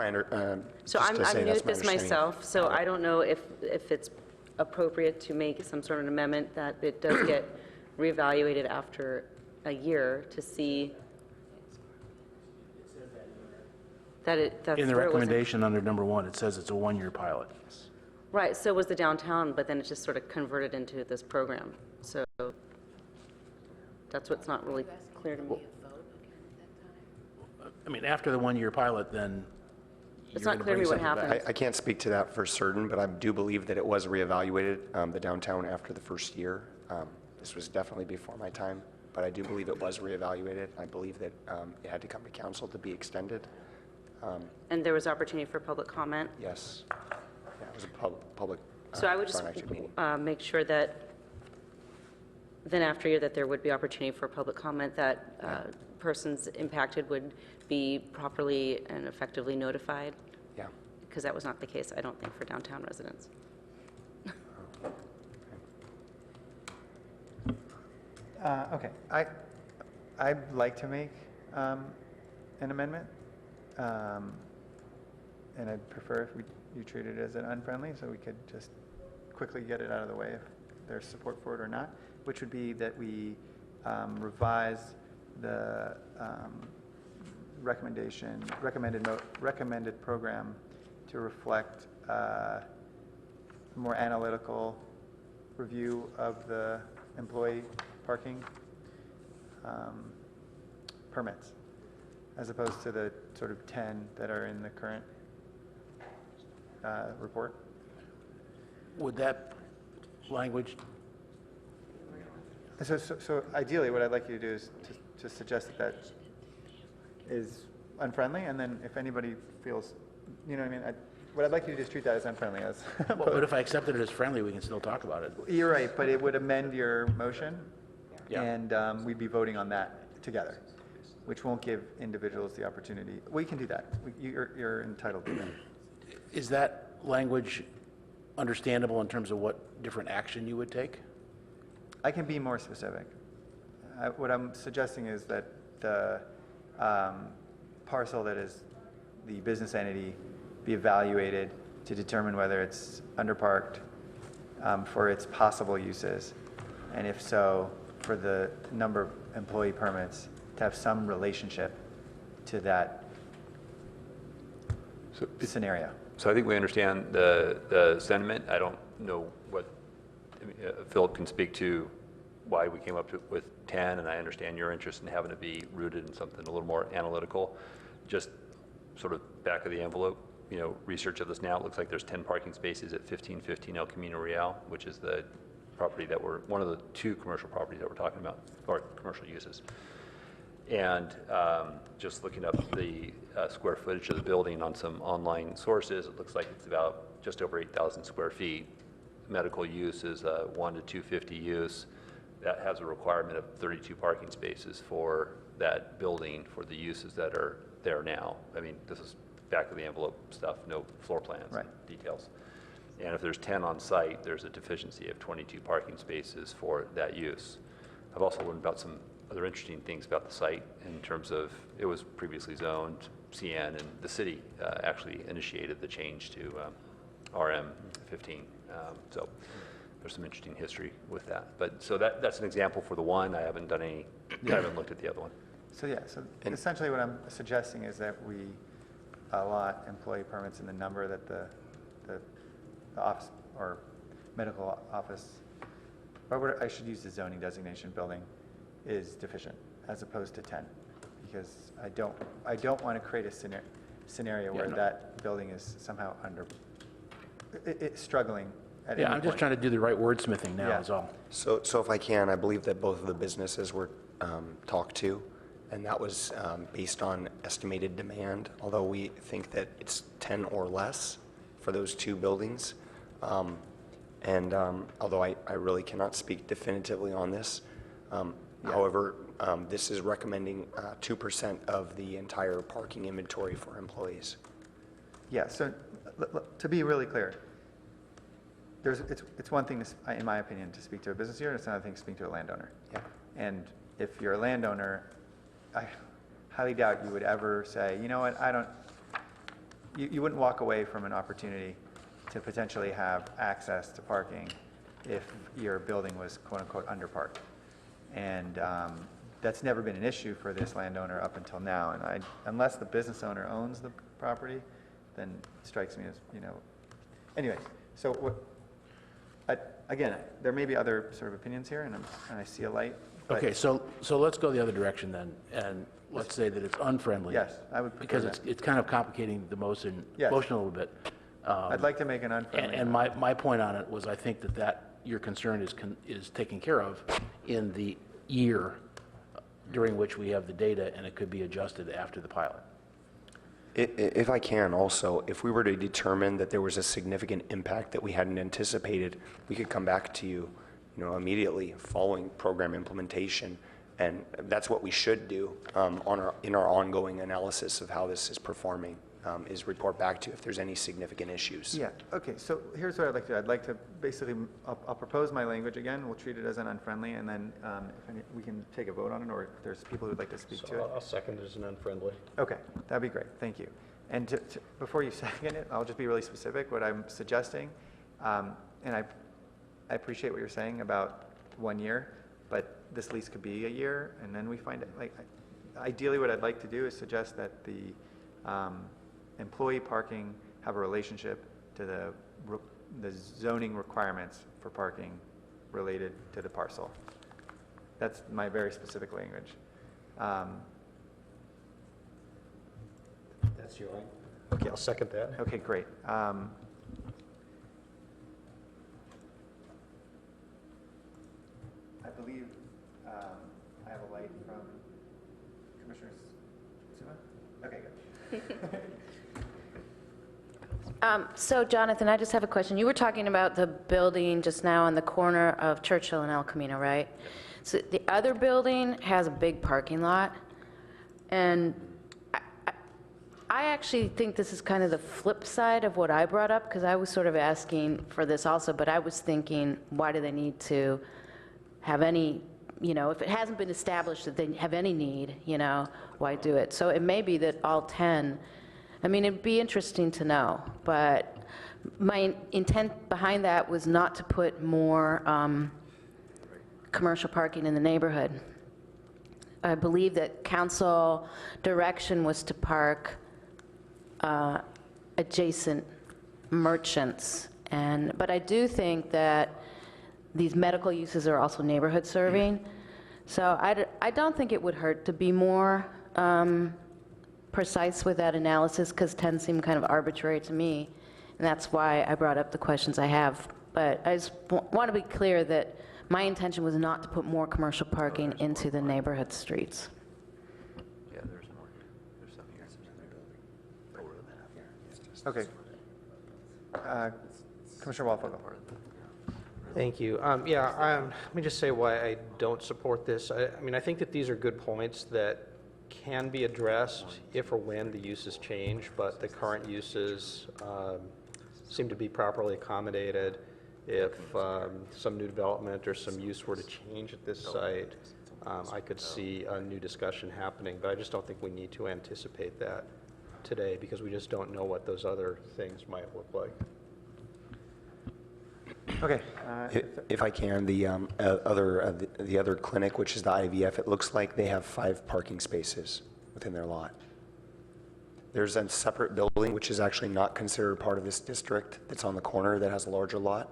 [SPEAKER 10] So I'm new at this myself, so I don't know if it's appropriate to make some sort of amendment that it does get reevaluated after a year to see that's
[SPEAKER 8] In the
[SPEAKER 10] where it wasn't.
[SPEAKER 8] recommendation under number 1, it says it's a 1-year pilot.
[SPEAKER 10] Right, so was the downtown, but then it just sort of converted into this program. So that's what's not really clear to me.
[SPEAKER 8] I mean, after the 1-year pilot, then
[SPEAKER 10] It's
[SPEAKER 8] you're
[SPEAKER 10] not
[SPEAKER 8] gonna
[SPEAKER 10] clear to me
[SPEAKER 8] bring
[SPEAKER 10] what
[SPEAKER 8] something back.
[SPEAKER 10] happened.
[SPEAKER 6] I can't speak to that for certain, but I do believe that it was reevaluated, the downtown, after the first year. This was definitely before my time, but I do believe it was reevaluated. I believe that it had to come to council to be extended.
[SPEAKER 10] And there was opportunity for public comment.
[SPEAKER 6] Yes. Yeah, it was a public,
[SPEAKER 10] So I would just
[SPEAKER 6] front action meeting.
[SPEAKER 10] make sure that then after a year that there would be opportunity for public comment, that persons impacted would be properly and effectively notified,
[SPEAKER 6] Yeah.
[SPEAKER 10] because that was not the case, I don't think, for downtown residents.
[SPEAKER 1] Okay, I'd like to make an amendment, and I'd prefer if you treat it as an unfriendly, so we could just quickly get it out of the way if there's support for it or not, which would be that we revise the recommended program to reflect a more analytical review of the employee parking permits, as opposed to the sort of 10 that are in the current report.
[SPEAKER 8] Would that language,
[SPEAKER 1] So ideally, what I'd like you to do is to suggest that that is unfriendly, and then if anybody feels, you know what I mean, what I'd like you to do is treat that as unfriendly as.
[SPEAKER 8] but if I accepted it as friendly, we can still talk about it.
[SPEAKER 1] You're right, but it would amend your motion,
[SPEAKER 8] Yeah.
[SPEAKER 1] and we'd be voting on that together, which won't give individuals the opportunity. We can do that. You're entitled to that.
[SPEAKER 8] Is that language understandable in terms of what different action you would take?
[SPEAKER 1] I can be more specific. What I'm suggesting is that the parcel that is the business entity be evaluated to determine whether it's underparked for its possible uses, and if so, for the number of employee permits to have some relationship to that scenario.
[SPEAKER 5] So I think we understand the sentiment. I don't know what, I mean, Philip can speak to why we came up with 10, and I understand your interest in having it be rooted in something a little more analytical. Just sort of back of the envelope, research of this now, it looks like there's 10 parking spaces at 1515 El Camino Real, which is the property that one of the 2 commercial properties that we're talking about, or commercial uses. And just looking up the square footage of the building on some online sources, it looks like it's about just over 8,000 square feet. Medical use is 1 to 250 use. That has a requirement of 32 parking spaces for that building for the uses that are there now. I mean, this is back of the envelope stuff, no floor plans,
[SPEAKER 1] Right.
[SPEAKER 5] details. And if there's 10 on site, there's a deficiency of 22 parking spaces for that use. I've also learned about some other interesting things about the site in terms of it was previously zoned CN, and the city actually initiated the change to RM15. So there's some interesting history with that. But so that's an example for the one. I haven't done any. I haven't looked at the other one.
[SPEAKER 1] So yeah, so essentially what I'm suggesting is that we allot employee permits in the number that the office or medical office, or I should use the zoning designation building, is deficient, as opposed to 10, because I don't want to create a scenario where that building is somehow it's struggling at
[SPEAKER 8] Yeah,
[SPEAKER 1] any
[SPEAKER 8] I'm just
[SPEAKER 1] point.
[SPEAKER 8] trying to do the right wordsmithing now,
[SPEAKER 1] Yeah.
[SPEAKER 8] is all.
[SPEAKER 6] So if I can, I believe that both of the businesses were talked to, and that was based on estimated demand, although we think that it's 10 or less for those 2 buildings. And although I really cannot speak definitively on this, however, this is recommending 2% of the entire parking inventory for employees.
[SPEAKER 1] Yeah, so to be really clear, it's one thing, in my opinion, to speak to a business owner, it's another thing to speak to a landowner.
[SPEAKER 6] Yeah.
[SPEAKER 1] And if you're a landowner, I highly doubt you would ever say, you know what, you wouldn't walk away from an opportunity to potentially have access to parking if your building was quote-unquote underparked. And that's never been an issue for this landowner up until now. And unless the business owner owns the property, then it strikes me as, anyway, so again, there may be other sort of opinions here, and I see a light. but-
[SPEAKER 8] Okay, so let's go the other direction then, and let's say that it's unfriendly.
[SPEAKER 1] Yes, I would prefer
[SPEAKER 8] Because
[SPEAKER 1] that.
[SPEAKER 8] it's kind of complicating the motion
[SPEAKER 1] Yes.
[SPEAKER 8] a little bit.
[SPEAKER 1] I'd like to make an unfriendly.
[SPEAKER 8] And my point on it was, I think that your concern is taken care of in the year during which we have the data, and it could be adjusted after the pilot.
[SPEAKER 6] If I can also, if we were to determine that there was a significant impact that we hadn't anticipated, we could come back to you, immediately following program implementation. And that's what we should do in our ongoing analysis of how this is performing, is report back to you if there's any significant issues.
[SPEAKER 1] Yeah, okay, so here's what I'd like to do. I'd like to basically, I'll propose my language again. We'll treat it as an unfriendly, and then we can take a vote on it, or if there's people who'd like to speak to it.
[SPEAKER 9] So I'll second it as an unfriendly.
[SPEAKER 1] Okay, that'd be great, thank you. And before you second it, I'll just be really specific. What I'm suggesting, and I appreciate what you're saying about 1 year, but this lease could be a year, and then we find it, ideally what I'd like to do is suggest that the employee parking have a relationship to the zoning requirements for parking related to the parcel. That's my very specific language.
[SPEAKER 9] That's your line? Okay, I'll second that.
[SPEAKER 1] Okay, great. I believe I have a light from Commissioner Suma? Okay, good.
[SPEAKER 11] So Jonathan, I just have a question. You were talking about the building just now on the corner of Churchill and El Camino, right? So the other building has a big parking lot, and I actually think this is kind of the flip side of what I brought up, because I was sort of asking for this also, but I was thinking, why do they need to have any, if it hasn't been established that they have any need, why do it? So it may be that all 10, it'd be interesting to know, but my intent behind that was not to put more commercial parking in the neighborhood. I believe that council direction was to park adjacent merchants, but I do think that these medical uses are also neighborhood serving, so I don't think it would hurt to be more precise with that analysis, because 10 seem kind of arbitrary to me, and that's why I brought up the questions I have. But I just want to be clear that my intention was not to put more commercial parking into the neighborhood streets.
[SPEAKER 5] Yeah, there's more. There's some here.
[SPEAKER 1] Okay. Commissioner Walfogle.
[SPEAKER 9] Thank you. Let me just say why I don't support this. I think that these are good points that can be addressed if or when the uses change, but the current uses seem to be properly accommodated. If some new development or some use were to change at this site, I could see a new discussion happening, but I just don't think we need to anticipate that today, because we just don't know what those other things might look like.
[SPEAKER 1] Okay.
[SPEAKER 6] If I can, the other clinic, which is the IVF, it looks like they have 5 parking spaces within their lot. There's a separate building, which is actually not considered part of this district, that's on the corner that has a larger lot.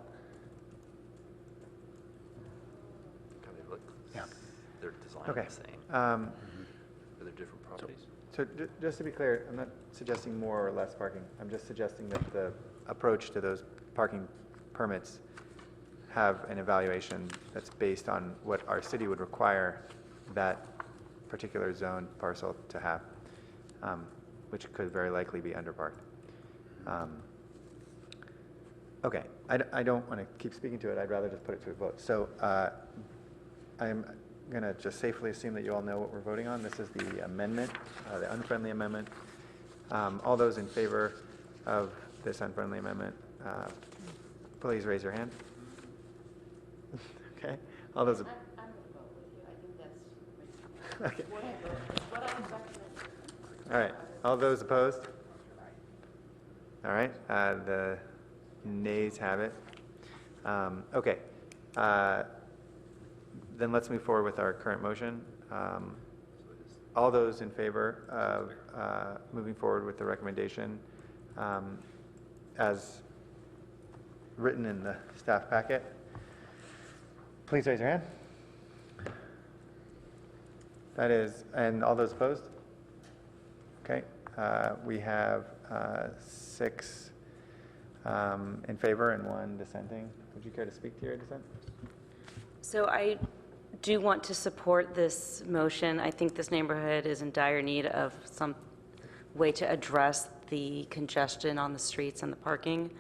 [SPEAKER 6] Yeah.
[SPEAKER 5] They're designed
[SPEAKER 1] Okay.
[SPEAKER 5] the same, but they're different properties.
[SPEAKER 1] So just to be clear, I'm not suggesting more or less parking. I'm just suggesting that the approach to those parking permits have an evaluation that's based on what our city would require that particular zone parcel to have, which could very likely be underparked. Okay, I don't want to keep speaking to it. I'd rather just put it to a vote. So I'm going to just safely assume that you all know what we're voting on. This is the amendment, the unfriendly amendment. All those in favor of this unfriendly amendment, please raise your hand. Okay. All those.
[SPEAKER 11] I'm going to vote with you. I think that's
[SPEAKER 1] Okay. All right. All those opposed? All right. The nays have it. Okay. then let's move forward with our current motion. All those in favor of moving forward with the recommendation as written in the staff packet, please raise your hand. That is, and all those opposed? Okay, we have 6 in favor and 1 dissenting. Would you care to speak to your dissent?
[SPEAKER 10] So I do want to support this motion. I think this neighborhood is in dire need of some way to address the congestion on the streets and the parking.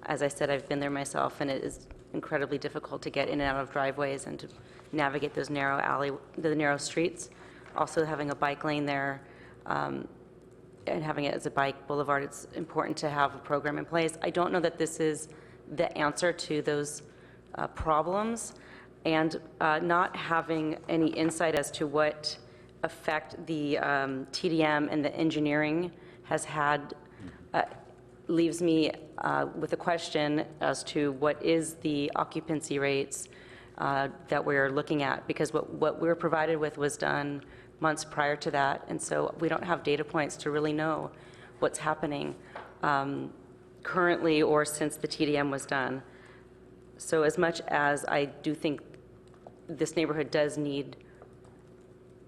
[SPEAKER 10] As I said, I've been there myself, and it is incredibly difficult to get in and out of driveways and to navigate those the narrow streets. Also, having a bike lane there and having it as a bike boulevard, it's important to have a program in place. I don't know that this is the answer to those problems, and not having any insight as to what effect the TDM and the engineering has had leaves me with a question as to what is the occupancy rates that we're looking at, because what we were provided with was done months prior to that, and so we don't have data points to really know what's happening currently or since the TDM was done. So as much as I do think this neighborhood does need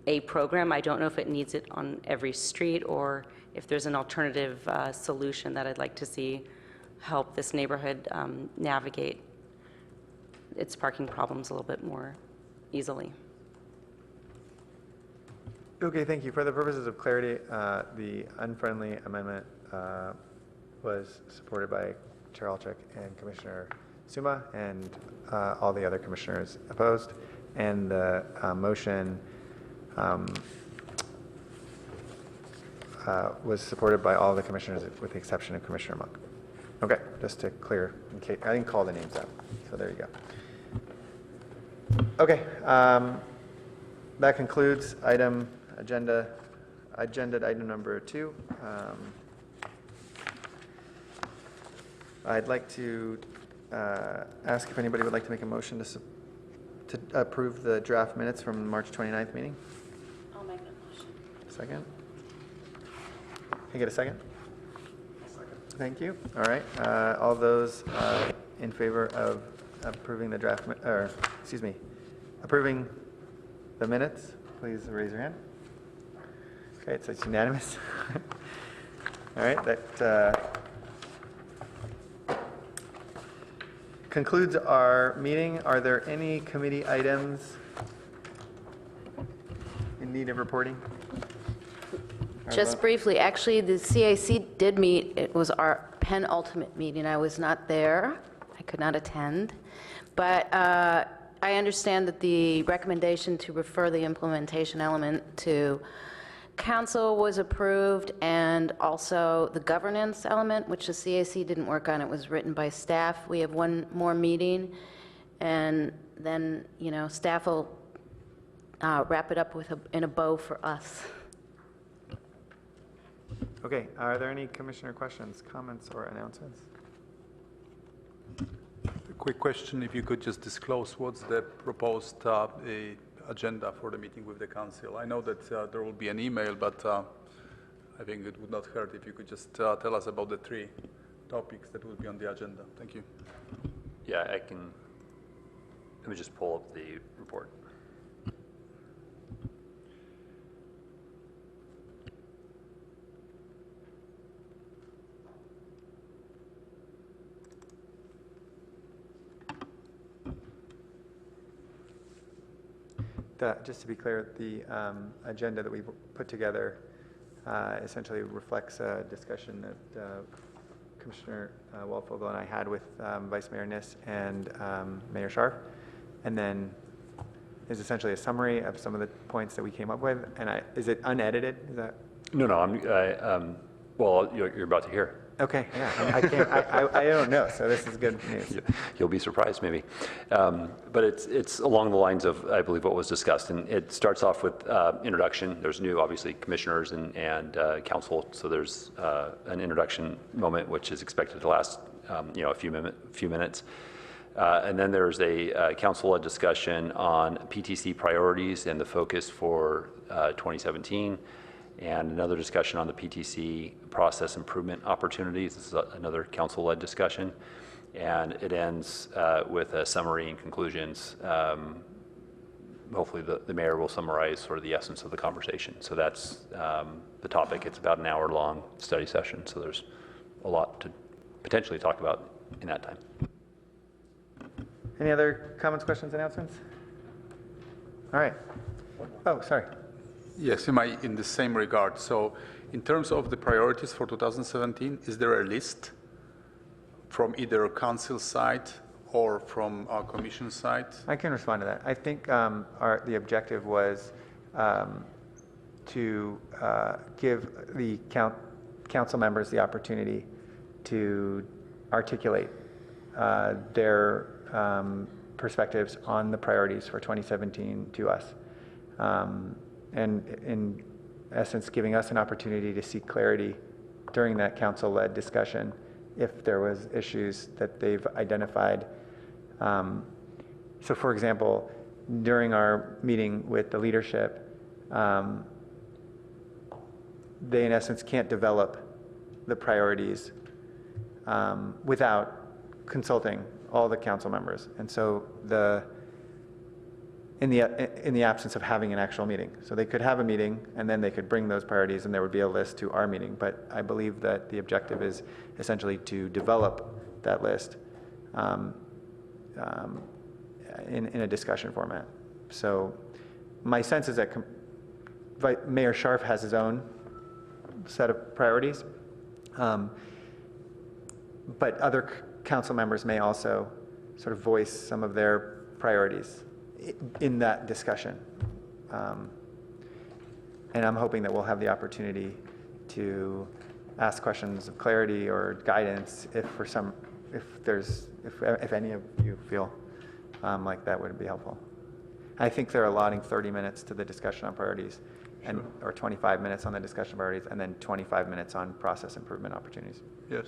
[SPEAKER 10] a program, I don't know if it needs it on every street or if there's an alternative solution that I'd like to see help this neighborhood navigate its parking problems a little bit more easily.
[SPEAKER 1] Okay, thank you. For the purposes of clarity, the unfriendly amendment was supported by Chair Alchek and Commissioner Suma, and all the other commissioners opposed. And the motion was supported by all the commissioners with the exception of Commissioner Monk. Okay, just to clear, in case, I didn't call the names out, so there you go. Okay, that concludes agenda item number 2. I'd like to ask if anybody would like to make a motion to approve the draft minutes from the March 29th meeting.
[SPEAKER 11] I'll make a motion.
[SPEAKER 1] Second? Can I get a second? Thank you. All right. All those in favor of approving the draft, approving the minutes, please raise your hand. Okay, so it's unanimous. All right, that concludes our meeting. Are there any committee items in need of reporting?
[SPEAKER 11] Just briefly, actually, the CAC did meet. It was our penultimate meeting. I was not there. I could not attend. But I understand that the recommendation to refer the implementation element to council was approved, and also the governance element, which the CAC didn't work on. It was written by staff. We have one more meeting, and then, staff will wrap it up in a bow for us.
[SPEAKER 1] Okay, are there any commissioner questions, comments, or announcements?
[SPEAKER 7] A quick question, if you could just disclose what's the proposed agenda for the meeting with the council. I know that there will be an email, but I think it would not hurt if you could just tell us about the 3 topics that will be on the agenda. Thank you.
[SPEAKER 5] Yeah, I can, let me just pull up the report.
[SPEAKER 1] Just to be clear, the agenda that we put together essentially reflects a discussion that Commissioner Waldfogel and I had with Vice Mayor Niss and Mayor Scharf, and then is essentially a summary of some of the points that we came up with. And is it unedited? Is that?
[SPEAKER 5] No, well, you're about to hear.
[SPEAKER 1] Okay, yeah, I don't know, so this is good news.
[SPEAKER 5] You'll be surprised, maybe. But it's along the lines of, I believe, what was discussed. And it starts off with introduction. There's new, obviously, commissioners and council, so there's an introduction moment, which is expected to last, a few minutes. And then there's a council-led discussion on PTC priorities and the focus for 2017, and another discussion on the PTC process improvement opportunities. This is another council-led discussion. And it ends with a summary and conclusions. Hopefully the mayor will summarize sort of the essence of the conversation. So that's the topic. It's about an hour-long study session, so there's a lot to potentially talk about in that time.
[SPEAKER 1] Any other comments, questions, announcements? All right. Oh, sorry.
[SPEAKER 7] Yes, in the same regard. So in terms of the priorities for 2017, is there a list from either council side or from our commission side?
[SPEAKER 1] I can respond to that. I think the objective was to give the council members the opportunity to articulate their perspectives on the priorities for 2017 to us. And in essence, giving us an opportunity to seek clarity during that council-led discussion if there was issues that they've identified. So for example, during our meeting with the leadership, they in essence can't develop the priorities without consulting all the council members. And so in the absence of having an actual meeting. So they could have a meeting and then they could bring those priorities and there would be a list to our meeting. But I believe that the objective is essentially to develop that list in a discussion format. So my sense is that Mayor Scharf has his own set of priorities, but other council members may also sort of voice some of their priorities in that discussion. And I'm hoping that we'll have the opportunity to ask questions of clarity or guidance if any of you feel like that would be helpful. I think they're allotting 30 minutes to the discussion on priorities, or 25 minutes on the discussion of priorities, and then 25 minutes on process improvement opportunities.
[SPEAKER 7] Yes.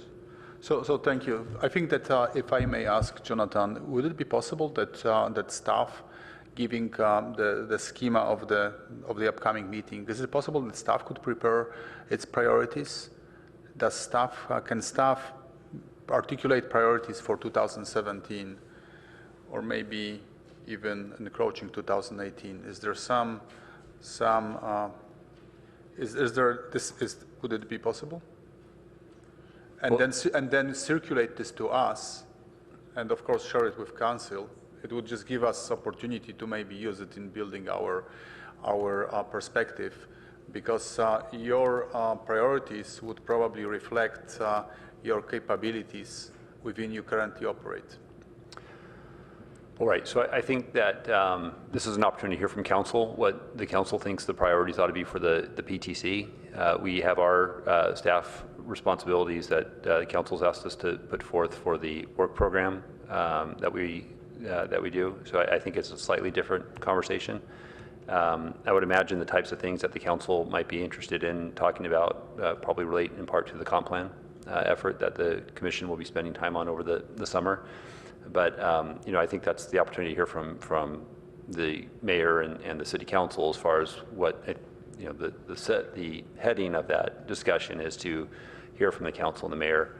[SPEAKER 7] So thank you. I think that if I may ask Jonathan, would it be possible that that staff giving the schema of the upcoming meeting, is it possible that staff could prepare its priorities? Can staff articulate priorities for 2017, or maybe even encroaching 2018? Is there would it be possible? And then circulate this to us, and of course share it with council. It would just give us opportunity to maybe use it in building our perspective, because your priorities would probably reflect your capabilities within you currently operate.
[SPEAKER 5] All right, so I think that this is an opportunity to hear from council, what the council thinks the priorities ought to be for the PTC. We have our staff responsibilities that the council's asked us to put forth for the work program that we do. So I think it's a slightly different conversation. I would imagine the types of things that the council might be interested in talking about probably relate in part to the comp plan effort that the commission will be spending time on over the summer. But I think that's the opportunity to hear from the mayor and the city council as far as what the heading of that discussion is, to hear from the council and the mayor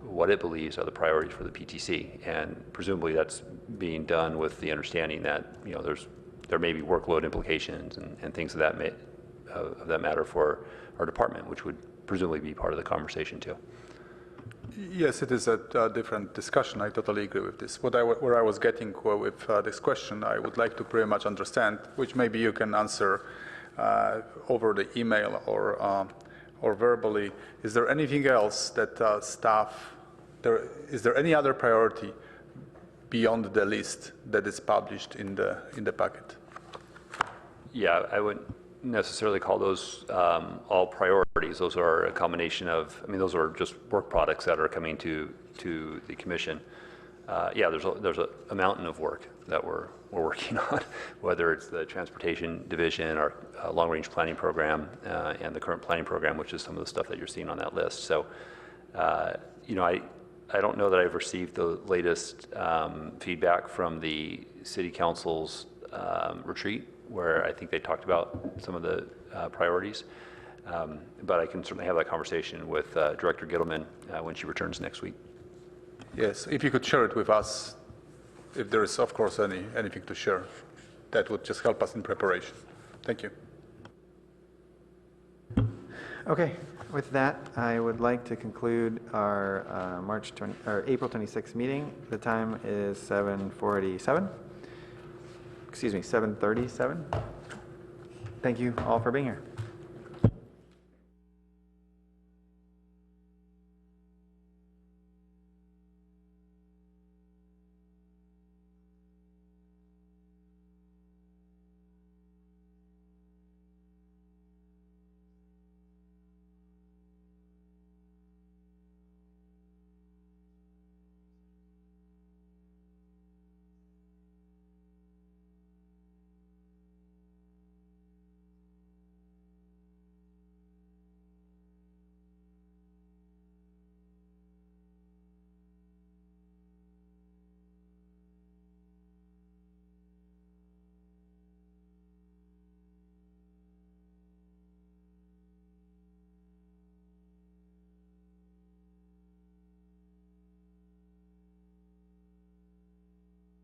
[SPEAKER 5] what it believes are the priorities for the PTC, and presumably that's being done with the understanding that there may be workload implications and things of that matter for our department, which would presumably be part of the conversation too.
[SPEAKER 7] Yes, it is a different discussion. I totally agree with this. Where I was getting with this question, I would like to pretty much understand, which maybe you can answer over the email or verbally. Is there anything else that is there any other priority beyond the list that is published in the packet?
[SPEAKER 5] Yeah, I wouldn't necessarily call those all priorities. Those are a combination of, those are just work products that are coming to the commission. Yeah, there's a mountain of work that we're working on, whether it's the transportation division, our long-range planning program, and the current planning program, which is some of the stuff that you're seeing on that list. So, I don't know that I've received the latest feedback from the city council's retreat, where I think they talked about some of the priorities. But I can certainly have that conversation with Director Gittleman when she returns next week.
[SPEAKER 7] Yes, if you could share it with us, if there is, of course, anything to share, that would just help us in preparation. Thank you.
[SPEAKER 1] Okay, with that, I would like to conclude our April 26th meeting. The time is 7:47. Excuse me, 7:37. Thank you all for being here.